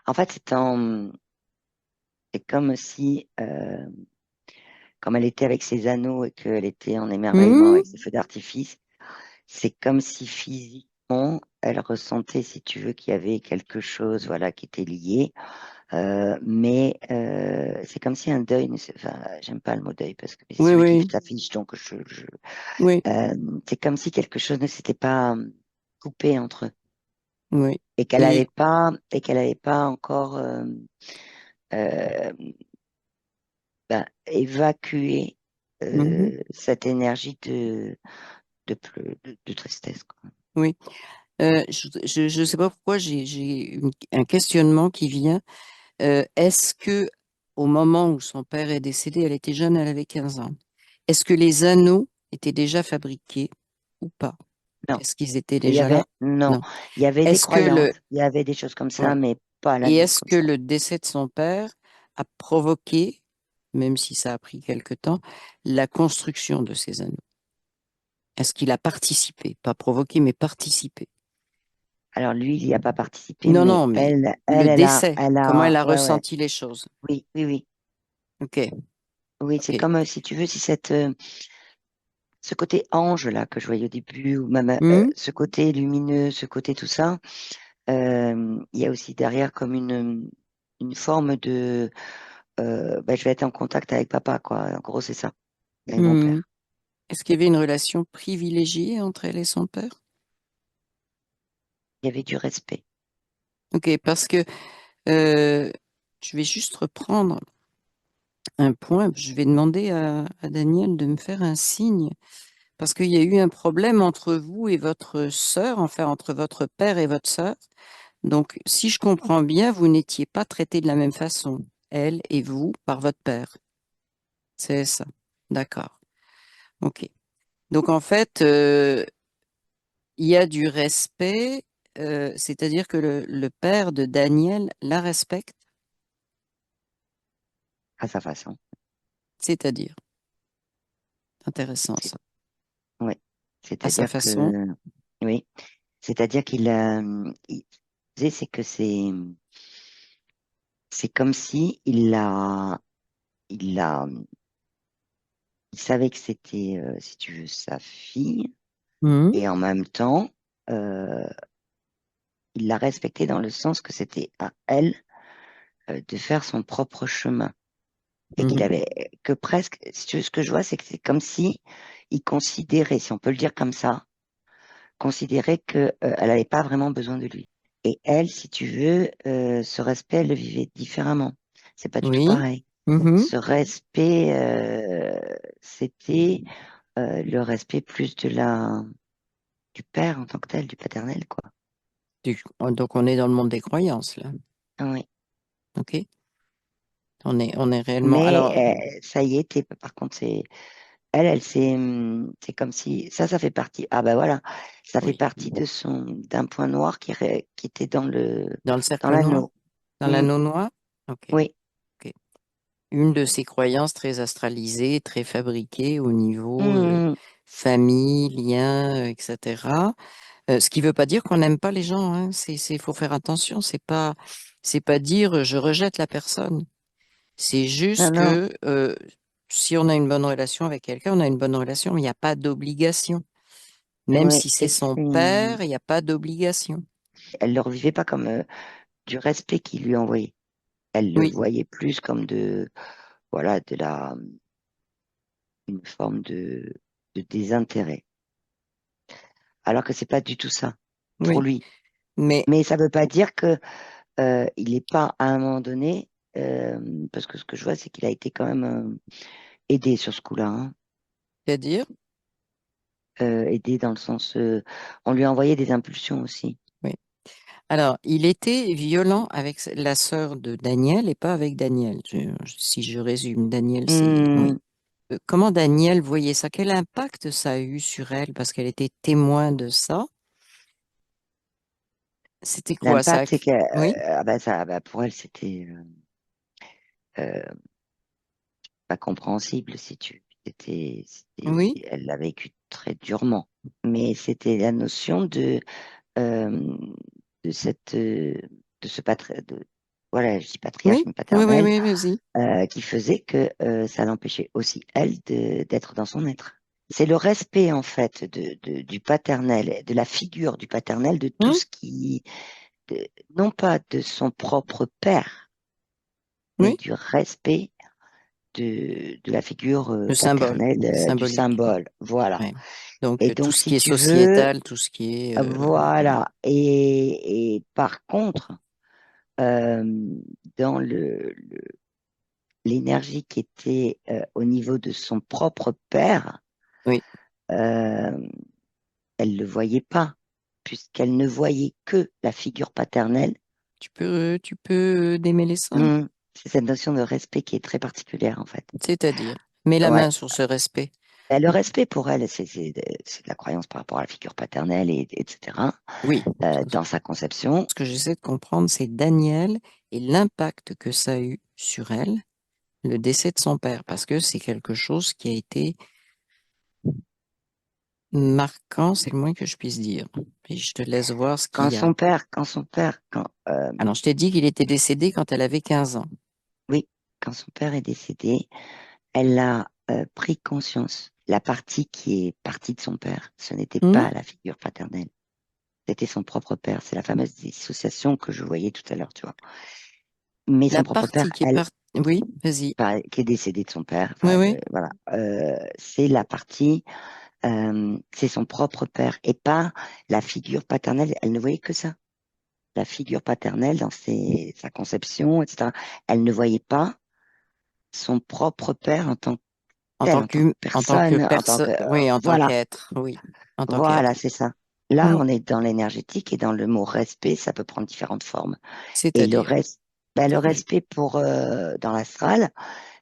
En fait, c'est comme si, comme elle était avec ses anneaux et qu'elle était en émerveillement Hmm. avec ses feux d'artifice, c'est comme si physiquement, elle ressentait, si tu veux, qu'il y avait quelque chose, voilà, qui était lié. Mais c'est comme si un deuil, enfin, j'aime pas le mot deuil parce que c'est Oui, celui qui oui, s'affiche, donc oui, c'est comme si quelque chose ne s'était pas coupé entre eux oui. et Et qu'elle n'avait pas encore euh, évacué mhm, cette énergie de tristesse, quoi. oui. Je sais pas pourquoi j'ai un questionnement qui vient. Est-ce que au moment où son père est décédé, elle était jeune, elle avait 15 ans. Est-ce que les anneaux étaient déjà fabriqués ou pas? Non, Est-ce qu'ils étaient déjà là? non, Non. il y avait des Est-ce que croyances, le il y avait des choses comme ça, ouais. mais pas à la Et mise est-ce comme que ça. le décès de son père a provoqué, même si ça a pris quelque temps, la construction de ces anneaux? Est-ce qu'il a participé? Pas provoqué, mais participé. Alors lui, il n'y a pas participé, Non, mais non, mais le décès, comment elle a ouais, ouais, ressenti les choses? oui, oui, oui, Ok, oui, c'est ok. comme si tu veux, si ce côté ange là que je voyais au début, ou même Hmm, ce côté lumineux, ce côté tout ça, il y a aussi derrière comme une forme de, je vais être en contact avec papa, quoi. En gros, c'est ça, avec mon hmm. père. Est-ce qu'il y avait une relation privilégiée entre elle et son père? Il y avait du respect. Ok, parce que euh, je vais juste reprendre un point. Je vais demander à Daniel de me faire un signe. Parce qu'il y a eu un problème entre vous et votre sœur, enfin entre votre père et votre sœur. Donc, si je comprends bien, vous n'étiez pas traités de la même façon, elle et vous, par votre père. C'est ça. D'accord. Ok. Donc, en fait, il y a du respect, c'est-à-dire que le père de Daniel la respecte, À sa façon. c'est-à-dire, intéressant C'est, ça, ouais. à sa C'est-à-dire façon. que, oui, c'est-à-dire c'est que c'est comme si il il savait que c'était, si tu veux, sa fille, Mhm, et en même temps, euh, il l'a respectée dans le sens que c'était à elle de faire son propre chemin. Et qu'il mhm. avait que presque, si tu veux, ce que je vois, c'est que c'est comme si il considérait, si on peut le dire comme ça, considérait que elle n'avait pas vraiment besoin de lui. Et elle, si tu veux, ce respect, elle le vivait différemment. C'est pas du tout Oui. pareil. Mhm. Ce respect, c'était le respect plus du père en tant que tel, du paternel, quoi. Donc, on est dans le monde des croyances, là. Ah oui. OK? On est réellement. Mais Alors, ça y était. Par contre, c'est comme si ça fait partie. Ah ben voilà, ça fait oui. partie d'un point noir qui était Dans le dans cercle noir? l'anneau. Dans Hmm. l'anneau noir? OK. Oui. OK. Une de ces croyances très astralisées, très fabriquées au niveau Hmm. famille, lien, etc. Ce qui ne veut pas dire qu'on n'aime pas les gens, hein. Faut faire attention. C'est pas dire je rejette la personne. C'est Non, juste non. que si on a une bonne relation avec quelqu'un, on a une bonne relation, mais il n'y a pas d'obligation. Même Oui. si c'est son père, il n'y a pas d'obligation. Elle le revivait pas comme du respect qu'il lui envoyait. Elle le Oui, voyait plus comme voilà, une forme de désintérêt. Alors que c'est pas du tout ça pour Oui, lui. mais Mais ça veut pas dire que il n'est pas à un moment donné, parce que ce que je vois, c'est qu'il a été quand même aidé sur ce coup-là, hein. c'est-à-dire, Aidé dans le sens, on lui a envoyé des impulsions aussi. oui. Alors, il était violent avec la sœur de Daniel et pas avec Daniel. Si je résume, Daniel, c'est oui. Hmm, Comment Daniel voyait ça? Quel impact ça a eu sur elle? Parce qu'elle était témoin de ça. C'était quoi ça? l'impact, c'est que Oui, ah bah, ça, bah, pour elle, c'était euh, pas compréhensible, si tu. oui, Elle l'a vécu très durement. Mais c'était la notion euh, de de ce voilà, je dis patriarche, oui, mais oui, oui, paternel, oui, vas-y. qui faisait que ça l'empêchait aussi, elle, d'être dans son être. C'est le respect, en fait, du paternel, de la figure du paternel, de tout Hum, ce qui, non pas de son propre père, mais oui, du respect de la figure le symbole, paternelle, du symbolique. symbole. Voilà. Ouais. Donc, Et tout donc, ce si qui est tu veux, sociétal, tout ce qui est... oui. voilà. Et par contre, euh, dans l'énergie qui était au niveau de son propre père, Oui. euh, elle ne le voyait pas, puisqu'elle ne voyait que la figure paternelle. Tu peux démêler ça? Hmm. C'est cette notion de respect qui est très particulière, en fait. C'est-à-dire, mets la Ouais. main sur ce respect. Ben, le respect pour elle, c'est de la croyance par rapport à la figure paternelle, etc., Oui. dans sa conception. Ce que j'essaie de comprendre, c'est Daniel et l'impact que ça a eu sur elle, le décès de son père, parce que c'est quelque chose qui a été marquant, c'est le moins que je puisse dire. Et je te laisse voir ce qu'il y a. Quand Alors, je t'ai dit qu'il était décédé quand elle avait 15 ans. oui, quand son père est décédé, elle a pris conscience. La partie qui est partie de son père, ce n'était Hmm. pas la figure paternelle, c'était son propre père. C'est la fameuse dissociation que je voyais tout à l'heure, tu vois. Mais La son propre père, partie qui est partie... Oui, vas-y. qui est décédé de son père, Oui, enfin, oui. voilà, c'est la partie, c'est son propre père et pas la figure paternelle. Elle ne voyait que ça. La figure paternelle dans sa conception, etc. Elle ne voyait pas son propre père en tant que tel, en tant que En tant que personne, en tant personne, que oui, en tant voilà, qu'être, oui, en tant voilà, qu'être. c'est ça. Là, Hmm. on est dans l'énergétique et dans le mot respect, ça peut prendre différentes formes. Et C'est-à-dire, le oui. respect pour dans l'astral,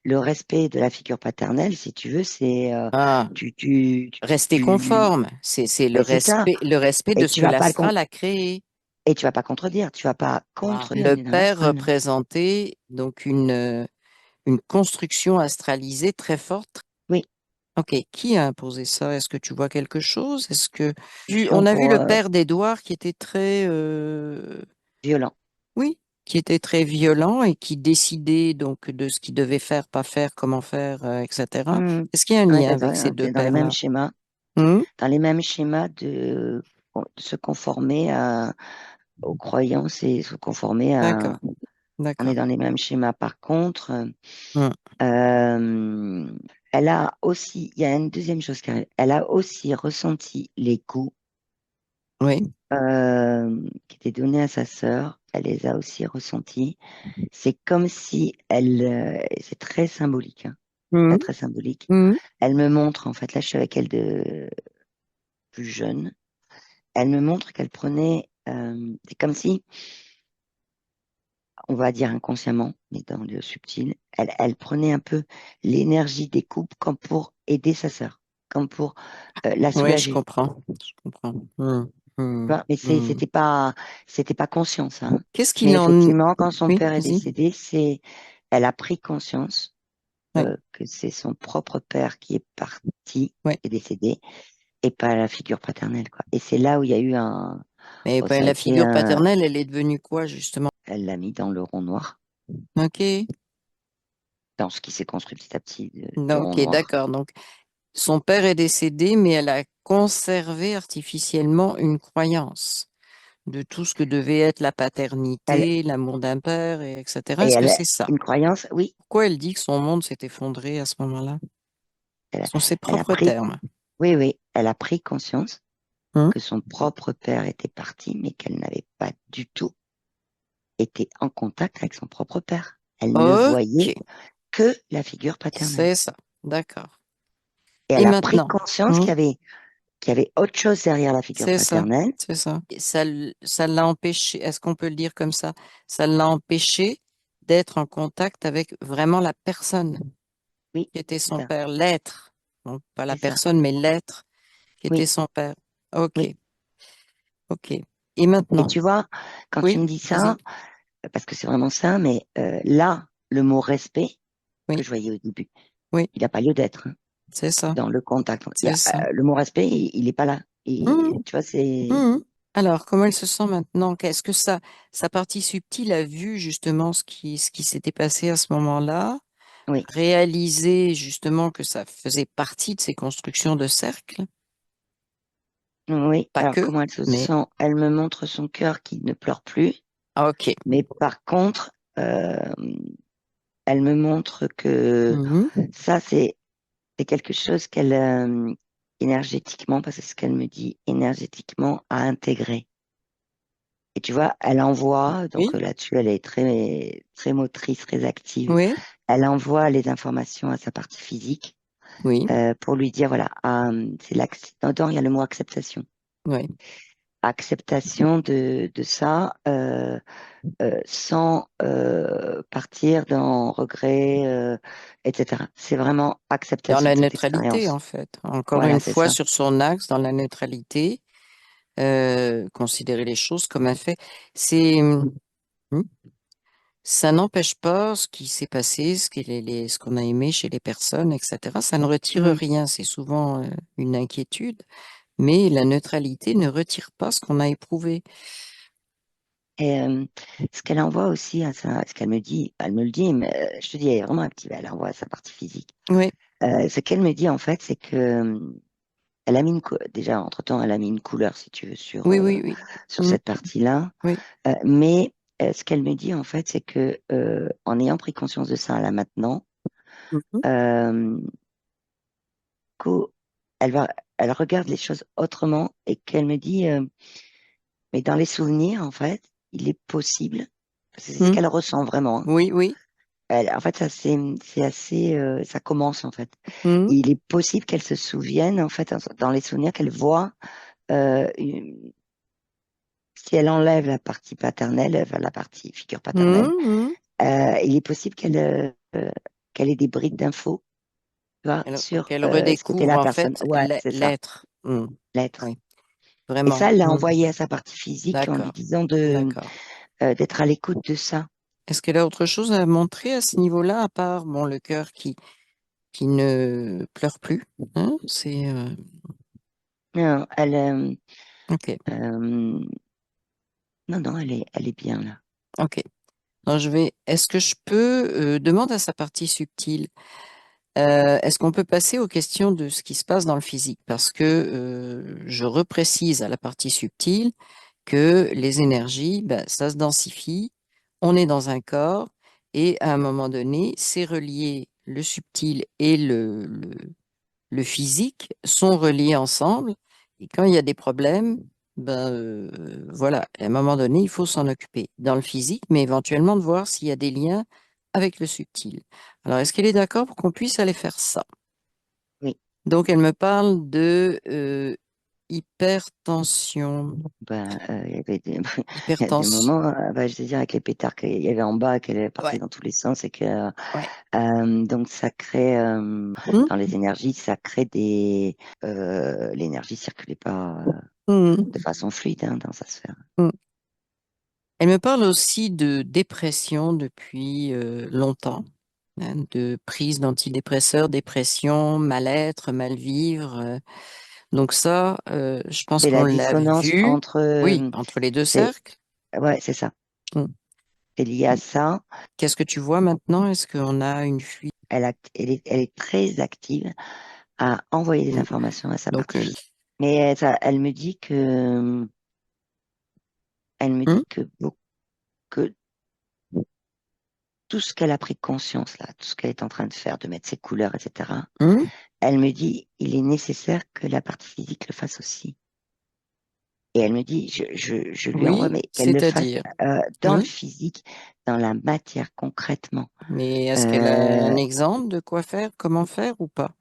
le respect de la figure paternelle, si tu veux, c'est Ah, tu, tu, rester tu, conforme, c'est ben, c'est ça. le respect de Et ce tu que vas pas l'astral a créé. et tu vas pas contredire, tu vas pas Ah. contredire Le l'énergie père astrale. représentait donc une construction astralisée très forte. Oui, Ok, qui a imposé ça? Est-ce que tu vois quelque chose? On a vu pour le père d'Édouard qui était violent. oui, qui était très violent et qui décidait donc de ce qu'il devait faire, pas faire, comment faire, etc. Hmm. Est-ce qu'il y a un Ouais, lien avec ces on deux est dans les mêmes pères-là? schémas, Hmm. de se conformer aux croyances et se conformer D'accord, on est d'accord. dans les mêmes schémas. Par contre, Hmm. euh, elle a aussi, il y a une deuxième chose qui arrive, elle a aussi ressenti les coups Oui. qui étaient donnés à sa sœur. Elle les a aussi ressentis. C'est comme si c'est très symbolique, hein, Hmm. très très symbolique. Hmm. Elle me montre, en fait, là je suis avec elle de plus jeune, elle me montre qu'elle prenait, c'est comme si, on va dire inconsciemment, mais dans le subtil, elle prenait un peu l'énergie des coupes comme pour aider sa sœur, comme pour la Oui, je soulager. comprends. Je comprends. Hmm. Tu Hmm. vois. Mais Hmm. c'était pas conscient ça, hein. Qu'est-ce Mais qu'il en... effectivement, quand son Oui, père est vas-y. décédé, elle a pris conscience Oui, que c'est son propre père qui est parti, oui. qui est décédé, et pas la figure paternelle, quoi. Et c'est là où il y a eu Mais bon, ben, ça a la été figure paternelle, elle est devenue quoi, justement? elle l'a mis dans le rond noir, Ok. dans ce qui s'est construit petit à petit du rond Ok, noir. d'accord. Donc, son père est décédé, mais elle a conservé artificiellement une croyance de tout ce que devait être la Elle, paternité, l'amour d'un père, et etc. et Est-ce que elle a c'est ça? une croyance, oui, Pourquoi elle dit que son monde s'est effondré à ce moment-là? elle a, Ce sont ses elle a propres pris, termes. Oui, oui, elle a pris conscience Hum. que son propre père était parti, mais qu'elle n'avait pas du tout été en contact avec son propre père. Elle ne Ok, voyait que la figure paternelle. c'est ça. D'accord. Et Et elle a pris maintenant, conscience hum, qu'il y avait autre chose derrière la figure c'est ça, paternelle. c'est ça. Et ça l'a empêché, est-ce qu'on peut le dire comme ça? Ça l'a empêché d'être en contact avec vraiment la personne Oui, qui était c'est son ça, père, l'être. Donc, pas la c'est ça. personne, mais l'être qui était Oui, son père. Ok, oui. ok. Et Et maintenant, tu vois, quand tu oui, me dis vas-y. ça, parce que c'est vraiment ça, mais là, le mot respect que Oui, je voyais au début, oui, il n'a pas lieu d'être, hein, c'est ça, dans le contact. c'est ça. Le mot respect, il n'est pas là. Mhm, Et, tu vois, c'est... mhm. Alors, comment elle se sent maintenant? Qu'est-ce que ça, sa partie subtile a vu justement ce qui s'était passé à ce moment-là, Oui, réalisé justement que ça faisait partie de ces constructions de cercle, oui. pas Alors, que, comment elle se mais sent? Elle me montre son cœur qui ne pleure plus. ah, ok. Mais par contre, elle me montre que Mhm. ça, c'est quelque chose qu'elle, énergétiquement, parce que c'est ce qu'elle me dit, énergétiquement, à intégrer. Et tu vois, elle envoie, donc Oui, là-dessus, elle est très, très motrice, très active. oui, Elle envoie les informations à sa partie physique oui, pour lui dire, voilà, dedans, il y a le mot acceptation. oui. Acceptation de ça sans partir dans regret, etc. C'est vraiment Dans acceptation la de cette neutralité, en expérience. fait. Encore Voilà, une c'est fois, ça. sur son axe, dans la neutralité, considérer les choses comme un fait. C'est, ça n'empêche pas ce qui s'est passé, ce qu'on a aimé chez les personnes, etc. Ça ne retire Mm. rien. C'est souvent une inquiétude, mais la neutralité ne retire pas ce qu'on a éprouvé. Et ce qu'elle envoie aussi ce qu'elle me dit, elle me le dit, mais je te dis, elle est vraiment active, elle envoie sa partie physique. Oui, Ce qu'elle me dit en fait, c'est que elle a mis déjà entre-temps, elle a mis une couleur, si tu veux, oui, oui, oui. sur Mm, cette partie-là. oui. Mais ce qu'elle me dit en fait, c'est que en ayant pris conscience de ça là maintenant, Mhm. euh, elle va, elle regarde les choses autrement et qu'elle me dit, mais dans les souvenirs, en fait, il est possible, parce que c'est ce Mm, qu'elle ressent vraiment, hein. oui, oui. En fait, ça c'est assez, ça commence en fait. Mm, Il est possible qu'elle se souvienne, en fait, dans les souvenirs, qu'elle voit, si elle enlève la partie paternelle, enfin, la partie figure paternelle, mm, mm. il est possible qu'elle ait des brides d'infos, tu vois, sur Qu'elle ce qu'était redécouvre la en personne. fait Ouais, c'est ça, l'être. Mm, l'être. oui, Et vraiment. ça, elle l'a Mm, envoyé à sa partie physique en lui d'accord, disant d'accord. d'être à l'écoute de ça. Est-ce qu'elle a autre chose à montrer à ce niveau-là, à part bon, le cœur qui ne pleure plus, hein? C'est Non, ok, euh, non, non, elle est bien là. ok. Donc je vais. Est-ce que je peux demande à sa partie subtile. Est-ce qu'on peut passer aux questions de ce qui se passe dans le physique? Parce que je reprécise à la partie subtile que les énergies, ben, ça se densifie. On est dans un corps et à un moment donné, c'est relié. Le subtil et le physique sont reliés ensemble. Et quand il y a des problèmes, ben, voilà, à un moment donné, il faut s'en occuper dans le physique, mais éventuellement de voir s'il y a des liens avec le subtil. Alors, est-ce qu'elle est d'accord pour qu'on puisse aller faire ça? Oui, Donc, elle me parle de hypertension. ben, il y avait des, il y a des Hypertension. moments, ben, je veux dire, avec les pétards qu'il y avait en bas, qu'elle Ouais, partait dans tous les sens et que, ouais. donc ça crée, Hmm, dans les énergies, ça crée l'énergie circulait pas de hmm, façon fluide dans sa sphère. hmm. Elle me parle aussi de dépression depuis longtemps, hein, de prise d'antidépresseurs, dépression, mal-être, mal-vivre. Donc ça, je pense C'est qu'on la l'a dissonance vu, entre, oui, entre les deux c'est, cercles. ouais, c'est ça. Hmm. C'est lié à ça. Qu'est-ce que tu vois maintenant? Est-ce qu'on a une fuite? Elle est très active à envoyer des Hmm. informations à sa Donc, partie physique. Mais elle me dit hmm, que tout ce qu'elle a pris conscience là, tout ce qu'elle est en train de faire, de mettre ses couleurs, etc. hmm, elle me dit, il est nécessaire que la partie physique le fasse aussi. Et elle me dit, je lui envoie, Oui, mais qu'elle le fasse c'est-à-dire. dans le Oui, physique, dans la matière, concrètement. mais est-ce qu'elle a un Euh, exemple de quoi faire, comment faire ou pas?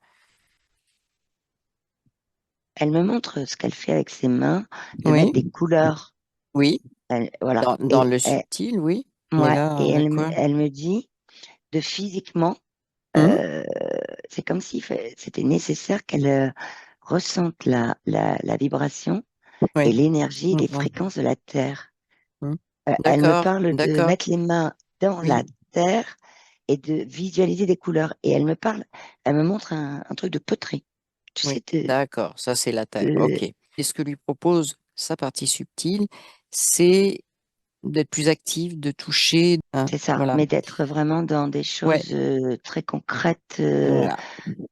Elle me montre ce qu'elle fait avec ses mains, de Oui, mettre des couleurs. oui, Voilà. dans le subtil, oui. Mais Ouais, là, et à quoi? elle me dit de physiquement, Hum. euh, c'est comme si c'était nécessaire qu'elle ressente la vibration Oui. et l'énergie, les Mhm. fréquences de la Terre. Hum. Elle me D'accord, parle de d'accord. mettre les mains dans Oui, la Terre et de visualiser des couleurs. Et elle me montre un truc de poterie. Tu oui, sais, d'accord. Ça, c'est la terre. de- OK. Et ce que lui propose sa partie subtile, c'est d'être plus active, de toucher, hein, c'est ça, voilà. mais d'être vraiment dans des Ouais, choses très concrètes voilà.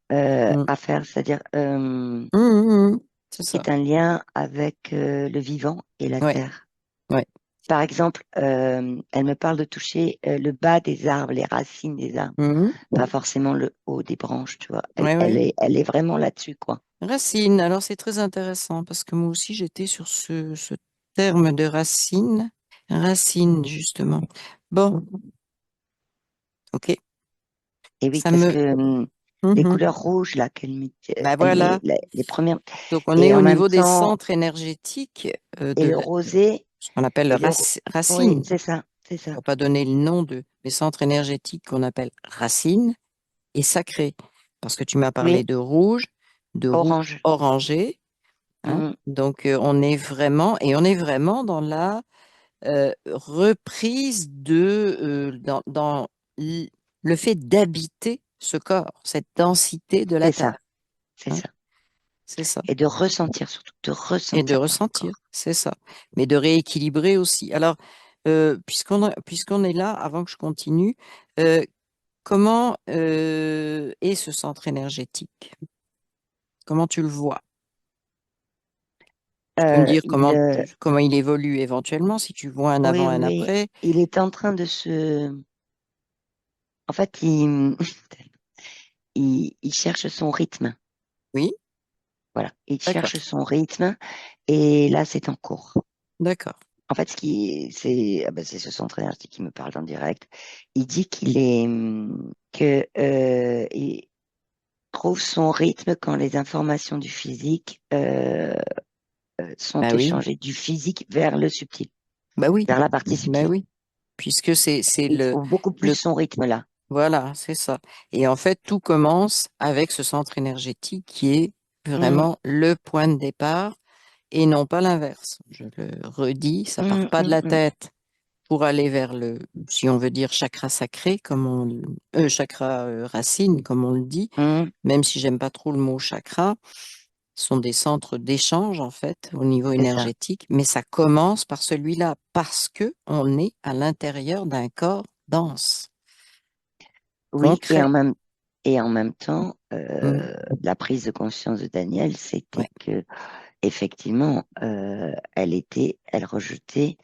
Hum. à faire, c'est-à-dire Hum, hum, hum. C'est qui ça. est un lien avec le vivant et la Ouais, terre. ouais. Par exemple, elle me parle de toucher le bas des arbres, les racines des arbres, Hum. pas forcément le haut des branches, tu vois. Ouais, ouais. Elle est vraiment là-dessus, quoi. Racine, alors c'est très intéressant parce que moi aussi j'étais sur ce terme de racine. Racine, justement. Bon, ok. Et oui, Ça parce me. que les Mhm. couleurs rouges, là, Ben voilà. les premières, Donc on est et au en même niveau des temps, centres énergétiques et le rosé, ce qu'on appelle et oui, racine. c'est ça, c'est On ça. va pas donner le nom de mes centres énergétiques qu'on appelle racines et sacrés. Parce que tu m'as parlé Oui, de rouge orange. orangé, hein. Mhm, Donc on est vraiment dans la reprise dans l- le fait d'habiter ce corps, cette densité de la c'est Terre, ça, c'est hein. ça. C'est ça. Et de ressentir, surtout, de Et de ressentir dans le ressentir, corps. c'est ça. Mais de rééquilibrer aussi. Alors, puisqu'on est là, avant que je continue, euh, comment est ce centre énergétique? Comment tu le vois? Tu peux me dire Il, comment il évolue éventuellement, si tu vois un oui, avant, un oui, après. il est en train de se... En fait, il cherche son rythme. Oui, Voilà, il d'accord, cherche son rythme et là, c'est en cours. d'accord. En fait, c'est c'est ce centre énergétique qui me parle en direct. Il dit qu'il est il trouve son rythme quand les informations du physique sont Bah oui, échangées du physique vers le subtil, bah oui, vers la partie bah subtile. oui. Puisque c'est Il trouve beaucoup plus le, son rythme là. voilà, c'est ça. Et en fait, tout commence avec ce centre énergétique qui est Hum, vraiment le point de départ et non pas l'inverse. Je le redis, ça part pas de la hum. tête pour aller vers si on veut dire chakra sacré, chakra racine, comme on le dit, Hum, même si j'aime pas trop le mot chakra, ce sont des centres d'échange en fait au niveau c'est ça. énergétique, mais ça commence par celui-là parce que on est à l'intérieur d'un corps dense, Oui, concret. et en même temps, Mm. la prise de conscience de Daniel, c'était Ouais. que effectivement, elle rejetait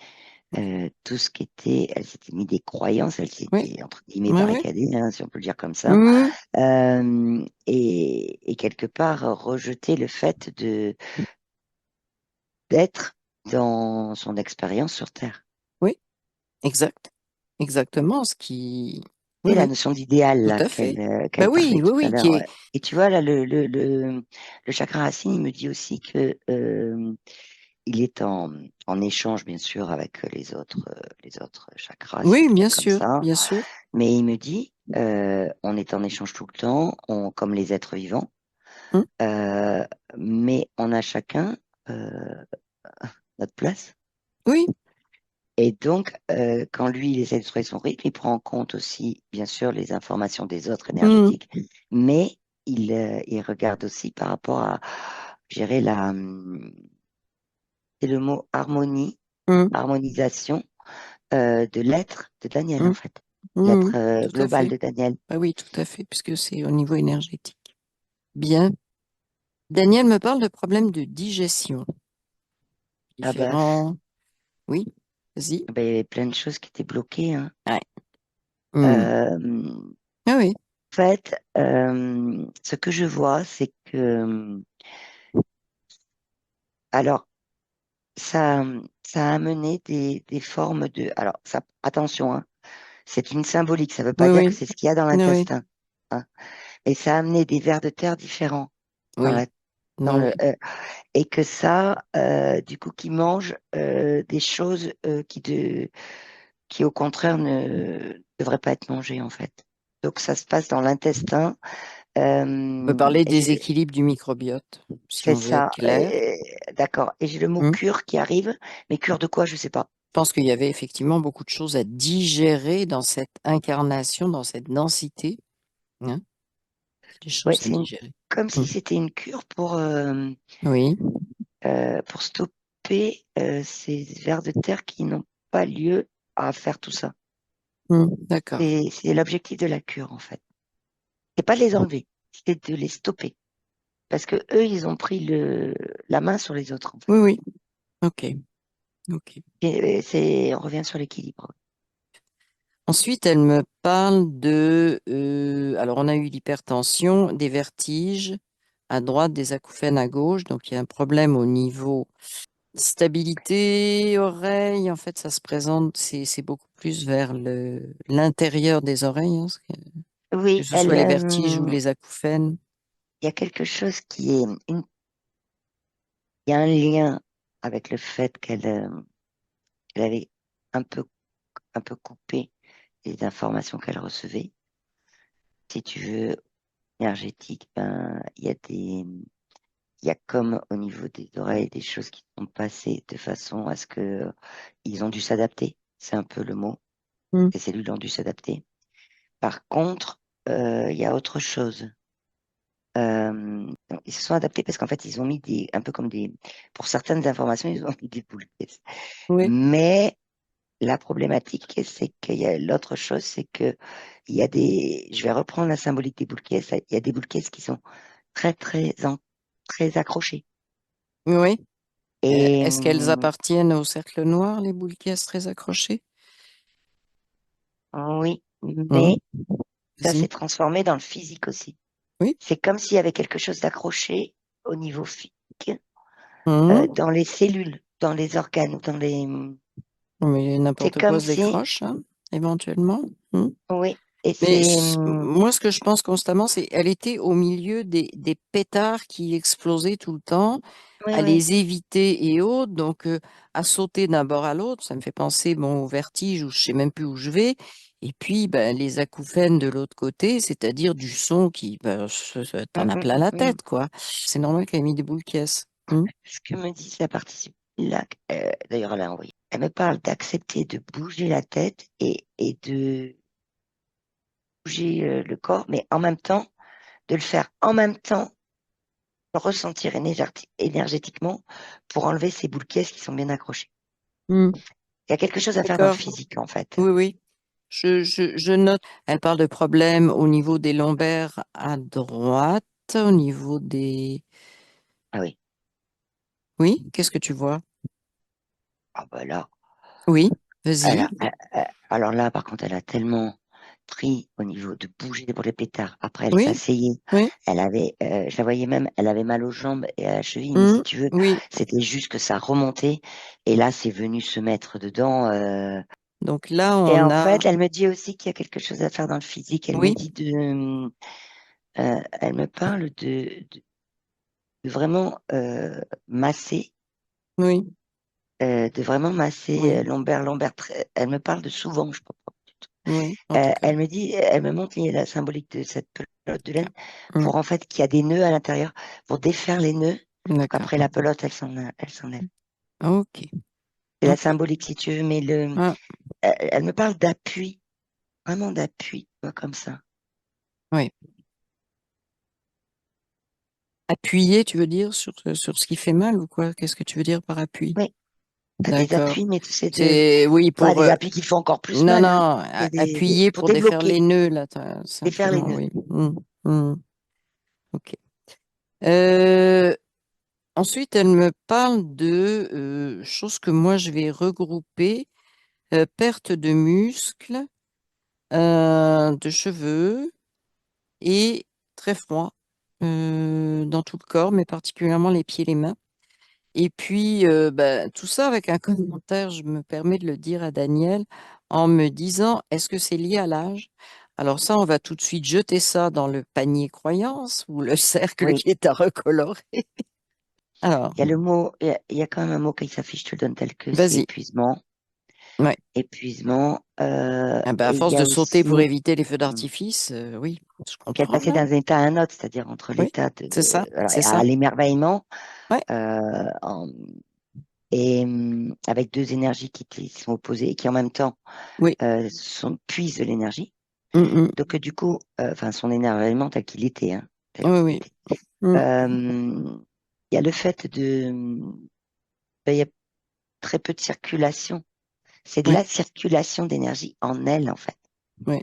tout ce qui était, elle s'était mis des croyances, elle Oui, s'était entre guillemets oui, oui. barricadée, hein, si on peut le dire comme ça, Mm. et quelque part rejeter le fait de d'être dans son expérience sur Terre. Oui, exact. Exactement ce qui. Oui, C'est la oui, notion d'idéal tout là à fait. Ben qu'elle oui, parlait oui, tout à oui, qui l'heure. est. Ouais. Et tu vois là, le chakra racine, il me dit aussi que il est en échange bien sûr avec les autres chakras, si on Oui, peut dire comme ça. bien sûr. Mais il me dit, on est en échange tout le temps, comme les êtres vivants, Mm. euh, mais on a chacun euh, notre place. Oui. Et donc, quand lui, il essaie de trouver son rythme, il prend en compte aussi, bien sûr, les informations des autres Mm. énergétiques, mais il regarde aussi par rapport à, je dirais, c'est le mot harmonie, Mm. harmonisation de l'être de Daniel, en Mm. fait. Mm. L'être Tout à global fait. de Daniel. Ah oui, tout à fait, puisque c'est au niveau énergétique. Bien. Daniel me parle de problèmes de digestion. Ah bah, Différents. Oui, vas-y. bah, il y avait plein de choses qui étaient bloquées, hein. Ouais. Mm. Euh, Ah oui. fait, ce que je vois, c'est que, alors, ça, ça a amené des formes de. Alors, ça, attention, hein, c'est une symbolique, ça ne veut pas Oui, dire que oui, c'est ce qu'il y a dans oui, oui, l'intestin. Hein. Et ça a amené des vers de terre différents dans oui, dans oui, le, et que ça, du coup, qui mange des choses qui, au contraire, ne devraient pas être mangées, en fait. Donc, ça se passe dans l'intestin. on peut parler Et des équilibres du microbiote, si c'est on veut être ça. clair. D'accord. Et j'ai le mot Hmm. cure qui arrive, mais cure de quoi? Je sais pas. Je pense qu'il y avait effectivement beaucoup de choses à digérer dans cette incarnation, dans cette densité, hein. Des Ouais, choses à c'est digérer. comme Hmm. si c'était une cure Oui. pour stopper ces vers de terre qui n'ont pas lieu à faire tout ça. Hmm. D'accord. C'est l'objectif de la cure, en fait. C'est pas de les enlever, c'est de les stopper. Parce que eux, ils ont pris la main sur les autres, en fait. Oui, oui. Ok. Ok. On revient sur l'équilibre. Ensuite, elle me parle alors on a eu l'hypertension, des vertiges à droite, des acouphènes à gauche. Donc, il y a un problème au niveau stabilité, oreille. En fait, ça se présente, c'est beaucoup plus vers l'intérieur des oreilles, hein, que Oui, ce soit les vertiges ou les acouphènes. il y a quelque chose il y a un lien avec le fait qu'elle avait un peu, un peu coupé les informations qu'elle recevait. Si tu veux, énergétique, ben, il y a comme au niveau des oreilles des choses qui sont passées de façon à ce que ils ont dû s'adapter. C'est un peu le mot. Hmm. Les cellules ont dû s'adapter. Par contre, il y a autre chose. Donc, ils se sont adaptés parce qu'en fait, ils ont mis un peu comme pour certaines informations, ils ont mis des boules. Oui, Mais la problématique, c'est qu'il y a l'autre chose, c'est que je vais reprendre la symbolique des boules caisses. Il y a des boules caisses qui sont très, très accrochées. oui. Et Est-ce qu'elles appartiennent au cercle noir, les boules qui restent très accrochées? oui, Hmm. mais ça s'est Vas-y. transformé dans le physique aussi. Oui. C'est comme s'il y avait quelque chose d'accroché au niveau physique, Hmm. dans les cellules, dans les organes, Mais c'est n'importe comme quoi se si, décroche, hein, éventuellement. Hmm. oui, et Mais c'est, moi, ce que je pense constamment, c'est elle était au milieu des pétards qui explosaient tout le temps, oui, à oui, les éviter et autres, donc à sauter d'un bord à l'autre. Ça me fait penser bon, au vertige où je sais même plus où je vais. Et puis ben, les acouphènes de l'autre côté, c'est-à-dire du son qui, ben, t'en as plein la mm. tête, quoi. C'est normal qu'elle ait mis des boules caisses. Hmm. Ce que me dit la partie là, d'ailleurs, elle a envoyé. Elle me parle d'accepter de bouger la tête et de bouger le corps, mais en même temps, de le faire en même temps, ressentir énergétiquement pour enlever ces boules caisses qui sont bien accrochées. Hmm. Il y a quelque chose à faire dans le D'accord. physique, en fait. Oui, oui. Je note. Elle parle de problèmes au niveau des lombaires à droite, au niveau des... Ah oui. Oui, qu'est-ce que tu vois? Ah bah là, Oui, vas-y. alors là, par contre, elle a tellement pris au niveau de bouger pour les pétards. Après, elle Oui, s'asseyait. oui, Je la voyais même, elle avait mal aux jambes et à la cheville, mais hum, si tu veux, oui. c'était juste que ça remontait. Et là, c'est venu se mettre dedans. Donc là, Et on en a... fait, elle me dit aussi qu'il y a quelque chose à faire dans le physique. Elle me Oui, dit elle me parle de vraiment masser, oui, de vraiment masser oui, lombaire. Elle me parle de souvent, je comprends. oui, en tout cas. Elle me montre la symbolique de cette pelote de laine Hum, pour en fait qu'il y a des nœuds à l'intérieur, pour défaire les nœuds, pour d'accord. qu'après la pelote, elle s'enlève. Ok, C'est la ok. symbolique si tu veux, mais Ah, elle me parle d'appui, vraiment d'appui, tu vois, comme ça. oui. Appuyer, tu veux dire, sur ce qui fait mal ou quoi? Qu'est-ce que tu veux dire par appui? Oui, à des D'accord. appuis, mais tu sais, C'est, oui, pas pour... des appuis qui font encore plus non, mal, hein. non, C'est appuyer pour pour défaire les débloquer, nœuds, là, défaire les simplement, nœuds. oui. Ok. Euh, Ensuite, elle me parle de choses que moi je vais regrouper, perte de muscles, de cheveux, et très froid dans tout le corps, mais particulièrement les pieds et les mains. Et puis, tout ça avec un commentaire, je me permets de le dire à Daniel, en me disant, est-ce que c'est lié à l'âge? Alors ça, on va tout de suite jeter ça dans le panier croyance ou le cercle Oui, qui est à recolorer. Alors, il y a quand même un mot qui s'affiche, je te le donne tel que, c'est vas-y. épuisement. Ouais. Épuisement. Ah ben, à Et il force y de a sauter pour aussi éviter les feux d'artifice, oui, je qu'elle comprends passait là. d'un état à un autre, c'est-à-dire entre Oui, l'état c'est ça, voilà, c'est ça. à l'émerveillement Ouais, euh, en- et avec deux énergies qui sont opposées et qui en même temps oui. puisent de l'énergie. Mm, mm. Donc du coup, enfin son énervement tel qu'il était, hein, tel Oui, qu'il oui. était. Mm, Il y a le fait il y a très peu de circulation. C'est de oui, la circulation d'énergie en elle, en fait. oui,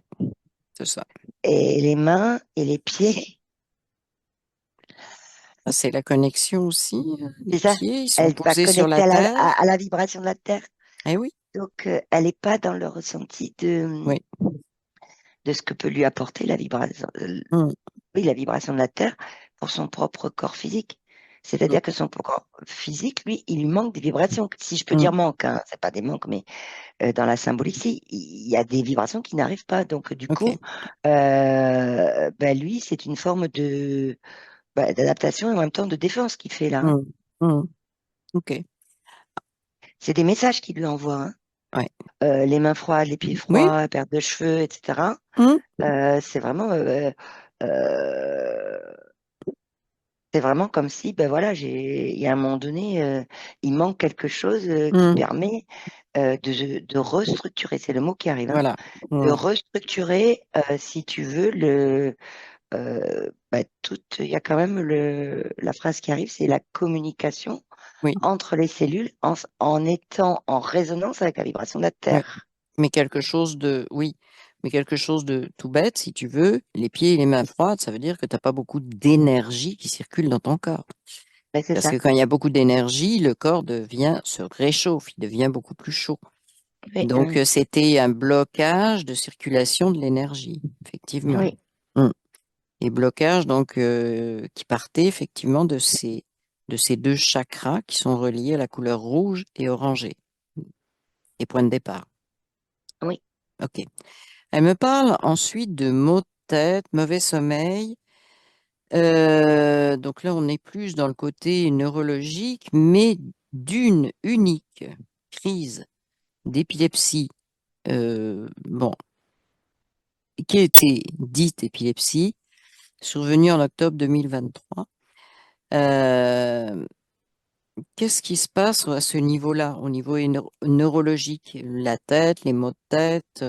c'est ça. Et les mains et les pieds, Ah, c'est la connexion aussi. Les c'est ça. pieds, ils sont Elle va posés sur connecter la terre. à la vibration de la Terre. Eh oui, Donc, elle n'est pas dans le ressenti oui. de ce que peut lui apporter la vibration, Mm, oui, la vibration de la Terre pour son propre corps physique. mm, C'est-à-dire que son corps physique, lui, il lui manque des vibrations. Si je peux mm. dire manque, hein, c'est pas des manques, mais dans la symbolique, si, il y a des vibrations qui n'arrivent pas. Donc, du OK. coup, lui, c'est une forme d'adaptation et en même temps de défense qu'il fait là, hein. Mm, mm. OK. C'est des messages qu'il lui envoie, hein. Ouais. Les mains froides, les pieds Oui. froids, perte de cheveux, etc. Mm, C'est vraiment, euh, c'est vraiment comme si, ben voilà, il y a un moment donné, il manque quelque chose qui mm. permet de restructurer. C'est le mot qui arrive, hein, Voilà. de Mm. restructurer, si tu veux, il y a quand même la phrase qui arrive, c'est la communication Oui, entre les cellules en étant en résonance avec la vibration de la oui. Terre. Mais quelque chose de, oui, mais quelque chose de tout bête, si tu veux, les pieds et les mains froides, ça veut dire que tu n'as pas beaucoup d'énergie qui circule dans ton corps. Ben, c'est Parce que ça. quand il y a beaucoup d'énergie, le corps se réchauffe, il devient beaucoup plus chaud. Oui, Donc, oui, c'était un blocage de circulation de l'énergie, effectivement. oui, Mm. Et blocage, donc, qui partait effectivement de ces deux chakras qui sont reliés à la couleur rouge et orangée, les points de départ. oui. OK. Elle me parle ensuite de maux de tête, mauvais sommeil. Donc là, on est plus dans le côté neurologique, mais d'une unique crise d'épilepsie, bon, qui a été dite épilepsie, survenue en octobre 2023. Euh, Qu'est-ce qui se passe à ce niveau-là, au niveau neurologique? La tête, les maux de tête,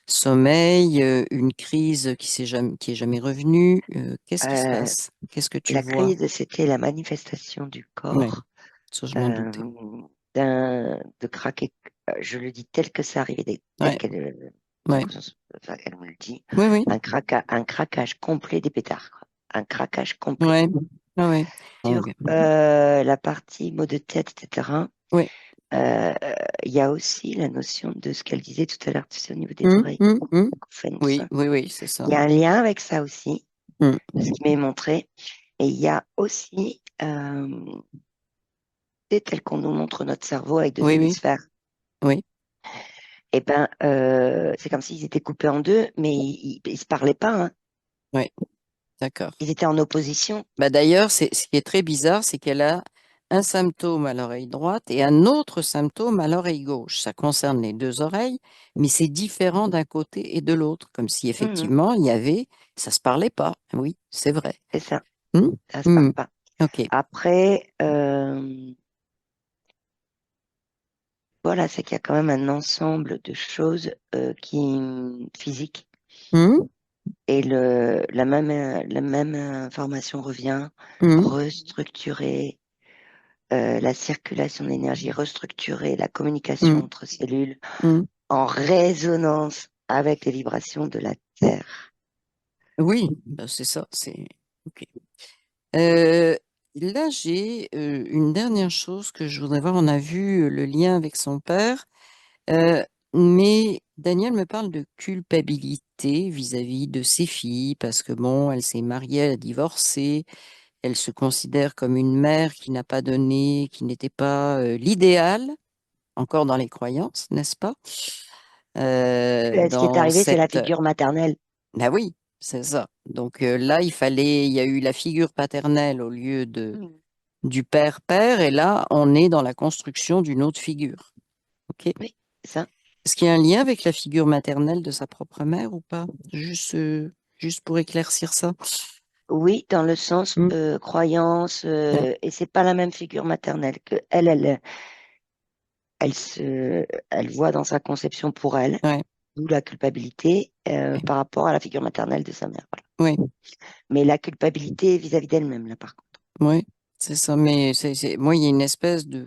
sommeil, une crise qui est jamais revenue. Qu'est-ce qui se Euh, passe? Qu'est-ce que tu la vois? crise, c'était la manifestation du Oui, corps ça je m'en euh, doutais. de craquer. Je le dis tel que ça arrive, tel Ouais, qu'elle ouais, enfin, elle me le dit, oui, oui, un craquage complet des pétards, quoi. Un craquage complet. ouais, ah ouais. Sur Donc, la partie maux de tête, etc., oui. euh, il y a aussi la notion de ce qu'elle disait tout à l'heure, tu sais, au niveau des Hum, oreilles, hum, hum. acouphènes, tout Oui, ça. oui, oui, c'est ça. Il y a un lien avec ça aussi, Hum. de ce qui m'est montré. Et il y a aussi, tu tel qu'on nous montre notre cerveau avec deux Oui, oui, hémisphères. oui, Et ben, c'est comme s'ils étaient coupés en deux, mais ils se parlaient pas, hein. oui, d'accord. Ils étaient en opposition. Bah d'ailleurs, ce qui est très bizarre, c'est qu'elle a un symptôme à l'oreille droite et un autre symptôme à l'oreille gauche. Ça concerne les deux oreilles, mais c'est différent d'un côté et de l'autre, comme si Mhm, effectivement il y avait, ça se parlait pas. Oui, c'est vrai. c'est ça, Hmm. ça se parle Hmm. pas. Ok. Après, voilà, c'est qu'il y a quand même un ensemble de choses physiques. Hmm. Et la même information revient, Hmm. restructurer la circulation de l'énergie, restructurer la communication Hmm. entre cellules Hmm. en résonance avec les vibrations de la Terre. Oui, bah, c'est ça. C'est ok. Euh, Là, j'ai une dernière chose que je voudrais voir. On a vu le lien avec son père. Mais Daniel me parle de culpabilité vis-à-vis de ses filles parce que bon, elle s'est mariée, elle a divorcé, elle se considère comme une mère qui n'a pas donné, qui n'était pas l'idéal, encore dans les croyances, n'est-ce pas? Ce qui est Dans arrivé, c'est la cette... figure maternelle. Ben oui, c'est ça. Donc là, il y a eu la figure paternelle au lieu Mm. du père-père, et là, on est dans la construction d'une autre figure. OK? Oui, c'est ça. Est-ce qu'il y a un lien avec la figure maternelle de sa propre mère ou pas? Juste pour éclaircir ça. Oui, dans le sens Hmm. croyance, Ouais, et c'est pas la même figure maternelle que elle voit dans sa conception pour elle, ouais, d'où la culpabilité par rapport à la figure maternelle de sa mère. Voilà. ouais, Mais la culpabilité vis-à-vis d'elle-même, là, par contre. ouais, c'est ça. Mais moi, il y a une espèce de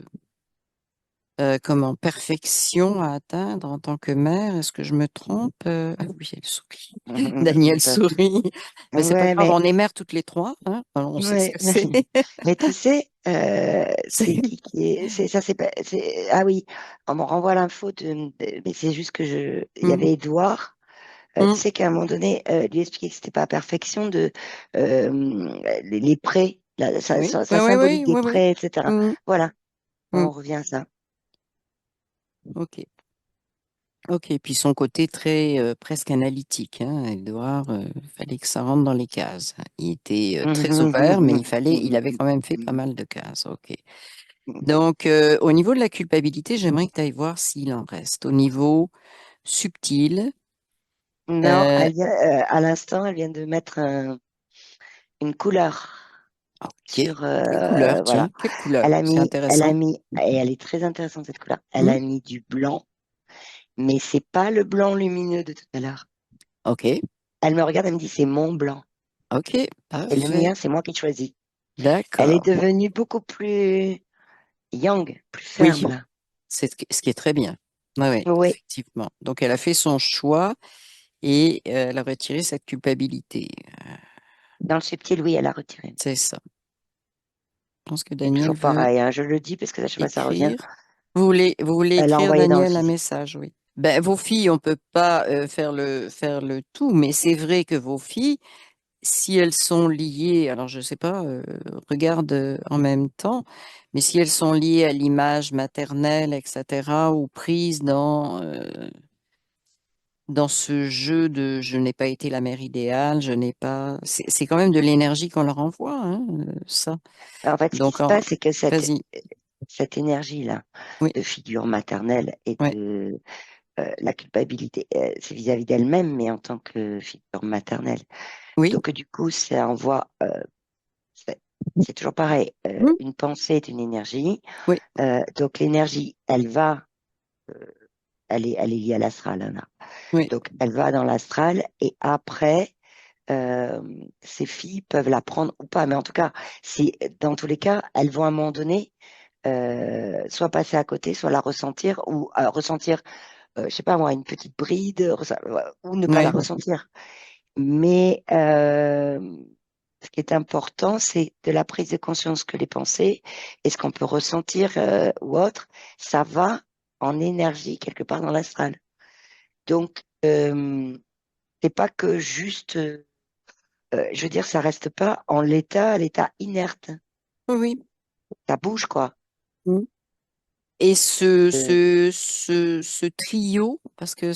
comment, perfection à atteindre en tant que mère. Est-ce que je me trompe? Ah oui, elle sourit. Daniel sourit. Mais c'est pas Ouais, grave, mais on est mères toutes les trois, hein? Alors, on sait ce ouais. que c'est. Mais tu sais, c'est C'est- qui est, c'est ça, ah oui, on me renvoie l'info mais c'est juste que il y Mm, avait Édouard. Tu mm. sais qu'à un moment donné, lui expliquer que c'était pas à perfection de les prêts, Oui, oui, sa oui, symbolique oui, des oui, oui. prêts, etc. Mm, Voilà, mm. on revient à ça. Ok. Ok, et puis son côté très presque analytique, hein, Edouard, fallait que ça rentre dans les cases. Il était très ouvert, mais il avait quand même fait pas mal de cases. Ok. Donc, au niveau de la culpabilité, j'aimerais que tu ailles voir s'il en reste. Au niveau subtil, Non, euh, à l'instant, elle vient de mettre une couleur ok. sur, Quelle couleur, tiens, voilà. quelle couleur? C'est Elle a intéressant. mis, et elle est très intéressante cette couleur. Elle Hmm, a mis du blanc, mais c'est pas le blanc lumineux de tout à l'heure. ok, Elle me regarde, elle me dit, c'est mon blanc. ok, Et le parfait. mien, c'est moi qui choisis. Elle est D'accord. devenue beaucoup plus yang, plus Oui, ferme là. c'est ce qui est très bien. Oui, oui, Oui, effectivement. Donc, elle a fait son choix et elle a retiré cette culpabilité. dans le subtil, oui, elle a retiré. C'est ça. Je pense que Et Daniel toujours veut pareil, hein, je le dis parce que à chaque fois ça revient. écrire. Vous voulez Elle a écrire, envoyé dans le Daniel, un physique. message, oui. Ben, vos filles, on peut pas faire le tout, mais c'est vrai que vos filles, si elles sont liées, alors je sais pas, regarde en même temps, mais si elles sont liées à l'image maternelle, etc., ou prises dans ce jeu de je n'ai pas été la mère idéale, je n'ai pas, c'est quand même de l'énergie qu'on leur envoie, hein, ça. En fait, ce qui Donc, se passe, c'est que vas-y. cette énergie-là Oui, de figure maternelle et oui, de la culpabilité, c'est vis-à-vis d'elle-même, mais en tant que figure maternelle. oui, Donc, du coup, ça envoie, c'est c'est toujours pareil, mm, une pensée est une énergie. oui, Donc, l'énergie, elle est liée à l'astral, hein, là. oui, Donc, elle va dans l'astral et après, euh, ces filles peuvent la prendre ou pas. Mais en tout cas, si, dans tous les cas, elles vont à un moment donné soit passer à côté, soit la ressentir ou ressentir, je sais pas moi, une petite bride, ou ne pas la oui. ressentir. Mais ce qui est important, c'est de la prise de conscience que les pensées et ce qu'on peut ressentir ou autre, ça va en énergie quelque part dans l'astral. Donc, c'est pas que juste, je veux dire, ça reste pas en l'état inerte. Oui, Ça bouge, quoi. oui. Et Euh, ce trio, parce que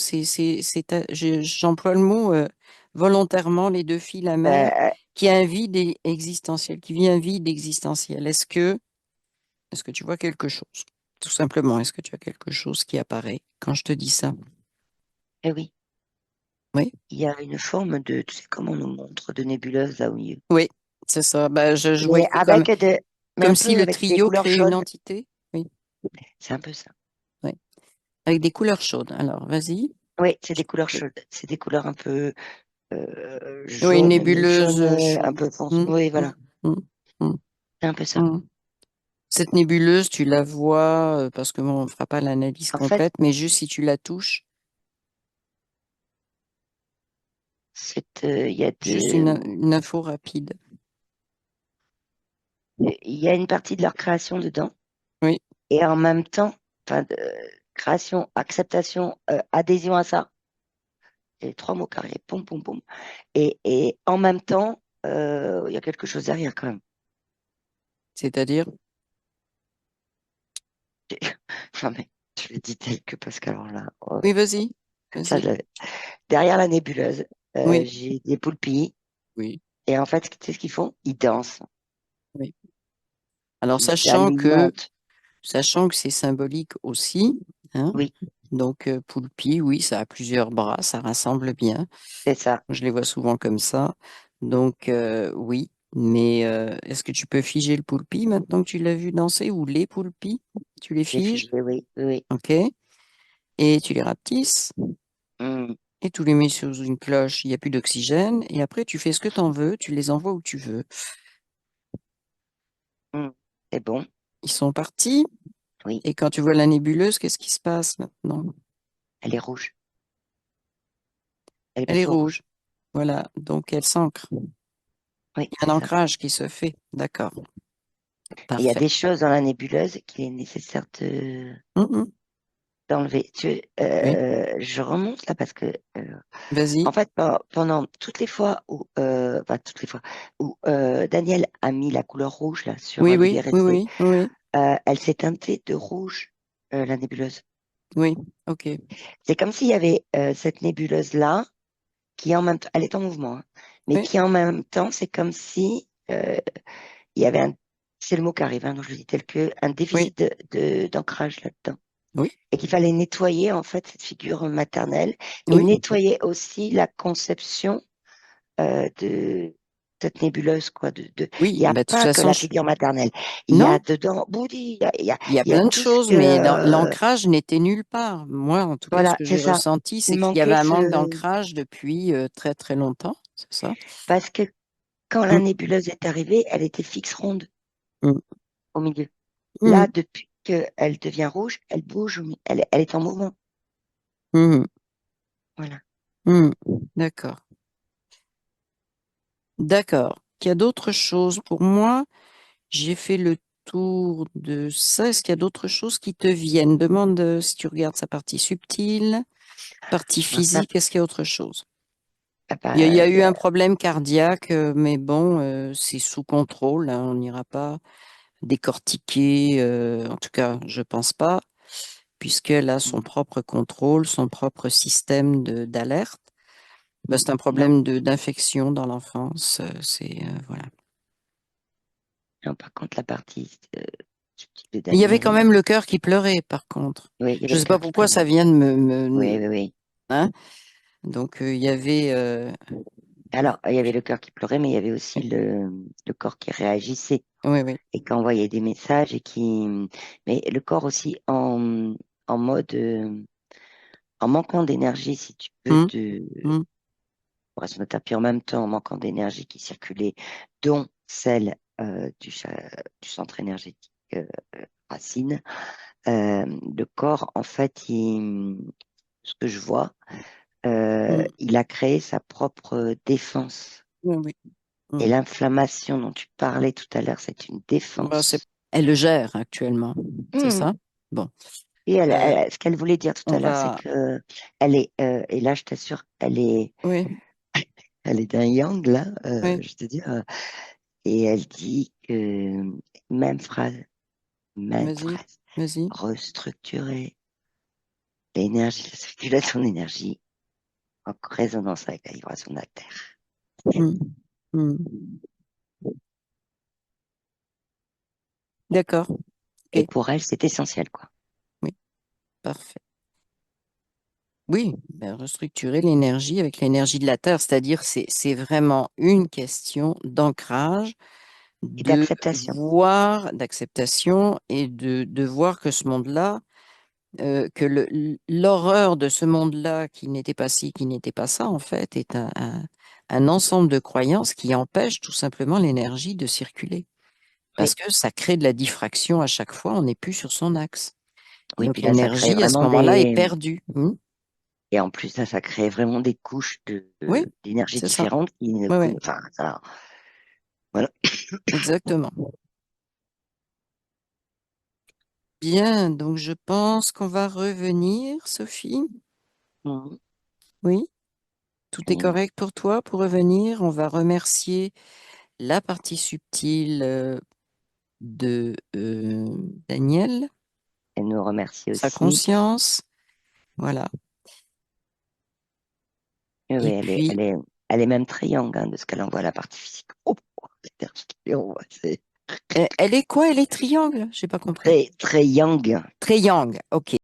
j'emploie le mot volontairement, les deux filles, la mère, euh, qui a un vide existentiel, qui vit un vide existentiel. Est-ce que tu vois quelque chose? Tout simplement, est-ce que tu as quelque chose qui apparaît quand je te dis ça? oui. Oui, Il y a une forme de, tu sais comment on nous montre, de nébuleuse là au milieu. oui, c'est ça. Ben, je Mais voyais mais un comme si peu le avec des trio couleurs créait une chaudes. entité. Oui, C'est un peu ça. oui, avec des couleurs chaudes. Alors, vas-y. Oui, c'est des couleurs chaudes. C'est des couleurs un peu Oui, une jaunes, mais nébuleuse jaunes un chaude. peu foncé. Hum, Oui, hum, voilà. hum, hum, C'est un peu ça. hum. Cette nébuleuse, tu la vois, parce que bon, on ne fera pas l'analyse En fait, complète, mais juste si tu la touches, il y a juste une info rapide. il y a une partie de leur création dedans. Oui, Et en même temps, enfin, création, acceptation, adhésion à ça. Et trois mots carrés, pom, pom, pom. Et en même temps, il y a quelque chose derrière quand même. C'est-à-dire, Enfin, mais je le dis tel que parce qu'alors là, oh, oui, vas-y, ça, vas-y. je l'avais. Derrière la nébuleuse, Oui, j'ai des poulpilles. oui, Et en fait, tu sais ce qu'ils font? Ils dansent, oui. Alors, ils s'alimentent. sachant que c'est symbolique aussi, hein, Oui, donc Poulpi, oui, ça a plusieurs bras, ça rassemble bien. c'est ça. Je les vois souvent comme ça. Donc, oui, mais est-ce que tu peux figer le Poulpi maintenant que tu l'as vu danser ou les Poulpis? Tu les J'ai figes, figé, oui, oui, oui. ok, et tu les rapetisses Hum, et tu les mets sous une cloche, il n'y a plus d'oxygène, et après tu fais ce que tu en veux, tu les envoies où tu veux. C'est bon, Ils sont partis. oui. Et quand tu vois la nébuleuse, qu'est-ce qui se passe maintenant? Elle est rouge. Elle est Elle est passée au rouge. rouge. Voilà, donc elle s'ancre. Oui, Il y a c'est un ça. ancrage qui se fait. D'accord, Et il y a parfait. des choses dans la nébuleuse qu'il est nécessaire Mhm. d'enlever. Oui, Je remonte là parce que, vas-y. en fait, pendant toutes les fois où, enfin, toutes les fois où Daniel a mis la couleur rouge là sur Oui, oui, oui, l'IVRC, oui, oui, elle s'est teintée de rouge, la nébuleuse. oui, ok. C'est comme s'il y avait cette nébuleuse-là qui en même temps, elle est en mouvement, hein, mais Oui, qui en même temps, c'est comme si il y avait c'est le mot qui arrive, hein, donc je le dis tel que, un oui, déficit d'ancrage là-dedans. oui, Et qu'il fallait nettoyer en fait cette figure maternelle et oui, nettoyer aussi la conception de cette nébuleuse, quoi. Il oui. n'y a Bah, de toute pas que façon, la figure maternelle. Il y a non, dedans, Bouddhi, il y a il y a plein de tout ce choses, que, mais l'ancrage n'était nulle part. Moi, en tout cas, ce voilà, que c'est j'ai ça. ressenti, Il c'est qu'il y avait manquait un manque ce, d'ancrage depuis très, très longtemps. C'est ça? parce que quand la Mm, nébuleuse est arrivée, elle était fixe ronde mm, au milieu. Là, mm, depuis qu'elle devient rouge, elle bouge, elle est en mouvement. mm, Voilà. mm. D'accord. D'accord. Il y a d'autres choses pour moi. J'ai fait le tour de ça. Est-ce qu'il y a d'autres choses qui te viennent? Demande si tu regardes sa partie subtile, partie Alors, physique, est-ce qu'il y a autre chose? ah Il y bah, a eu un problème cardiaque, mais bon, c'est sous contrôle, hein, on n'ira pas décortiquer, en tout cas, je pense pas, puisqu'elle a son propre contrôle, son propre système d'alerte. Ben, c'est un non, problème d'infection dans l'enfance, voilà. non, par contre, la partie subtile de Mais il y avait Daniel, quand même le cœur qui pleurait, par contre. oui, il y avait Je ne le sais pas cœur qui pourquoi ça pleurait. vient de Oui, oui, oui. hein. Donc, il y avait... Alors, il y avait le cœur qui pleurait, mais il y avait aussi le corps qui réagissait oui, oui. et qui envoyait des messages mais le corps aussi en mode, en manquant d'énergie, si tu veux, Hum, hum, sur le tapis en même temps, en manquant d'énergie qui circulait, dont celle du centre énergétique racine, le corps, en fait, ce que je vois, hum. il a créé sa propre défense. Oui, oui. Et Hum. l'inflammation dont tu parlais tout à l'heure, c'est une Bah, défense. elle le gère actuellement, c'est Hmm. ça? Bon, Et euh, ce qu'elle voulait dire tout on à l'heure, c'est va... que et là, je t'assure, Oui, elle est d'un yang, là, oui, je te dis, et elle dit que, même phrase, même vas-y, phrase, vas-y. restructurer l'énergie, la circulation d'énergie en résonance avec la vibration de la Terre. Hum, hum. D'accord, Et ok, pour elle, c'est essentiel, quoi. oui, parfait. Oui, ben, restructurer l'énergie avec l'énergie de la Terre, c'est-à-dire c'est vraiment une question d'ancrage, Et de d'acceptation. voir, d'acceptation et de voir que ce monde-là, que l'horreur de ce monde-là qui n'était pas ci, qui n'était pas ça, en fait, est un ensemble de croyances qui empêchent tout simplement l'énergie de circuler. Parce Oui, que ça crée de la diffraction à chaque fois, on n'est plus sur son axe. Et oui, donc puis là, ça crée l'énergie, à ce vraiment moment-là, est perdue. et en plus, ça crée vraiment des couches Oui, d'énergie c'est ça. différentes qui ne Oui, oui, enfin, ça, voilà. exactement. Bien, donc je pense qu'on va revenir, Sophie. Mhm. Oui, tout est Oui. correct pour toi pour revenir. On va remercier la partie subtile de Daniel, Elle nous remercie sa aussi. conscience. Voilà. Oui, Et puis, elle est même très young hein, de ce qu'elle envoie à la partie physique. Oh, l'énergie qu'elle envoie, c'est elle est quoi? Elle est triangle? J'ai pas compris. très, très young. Triangle, ok.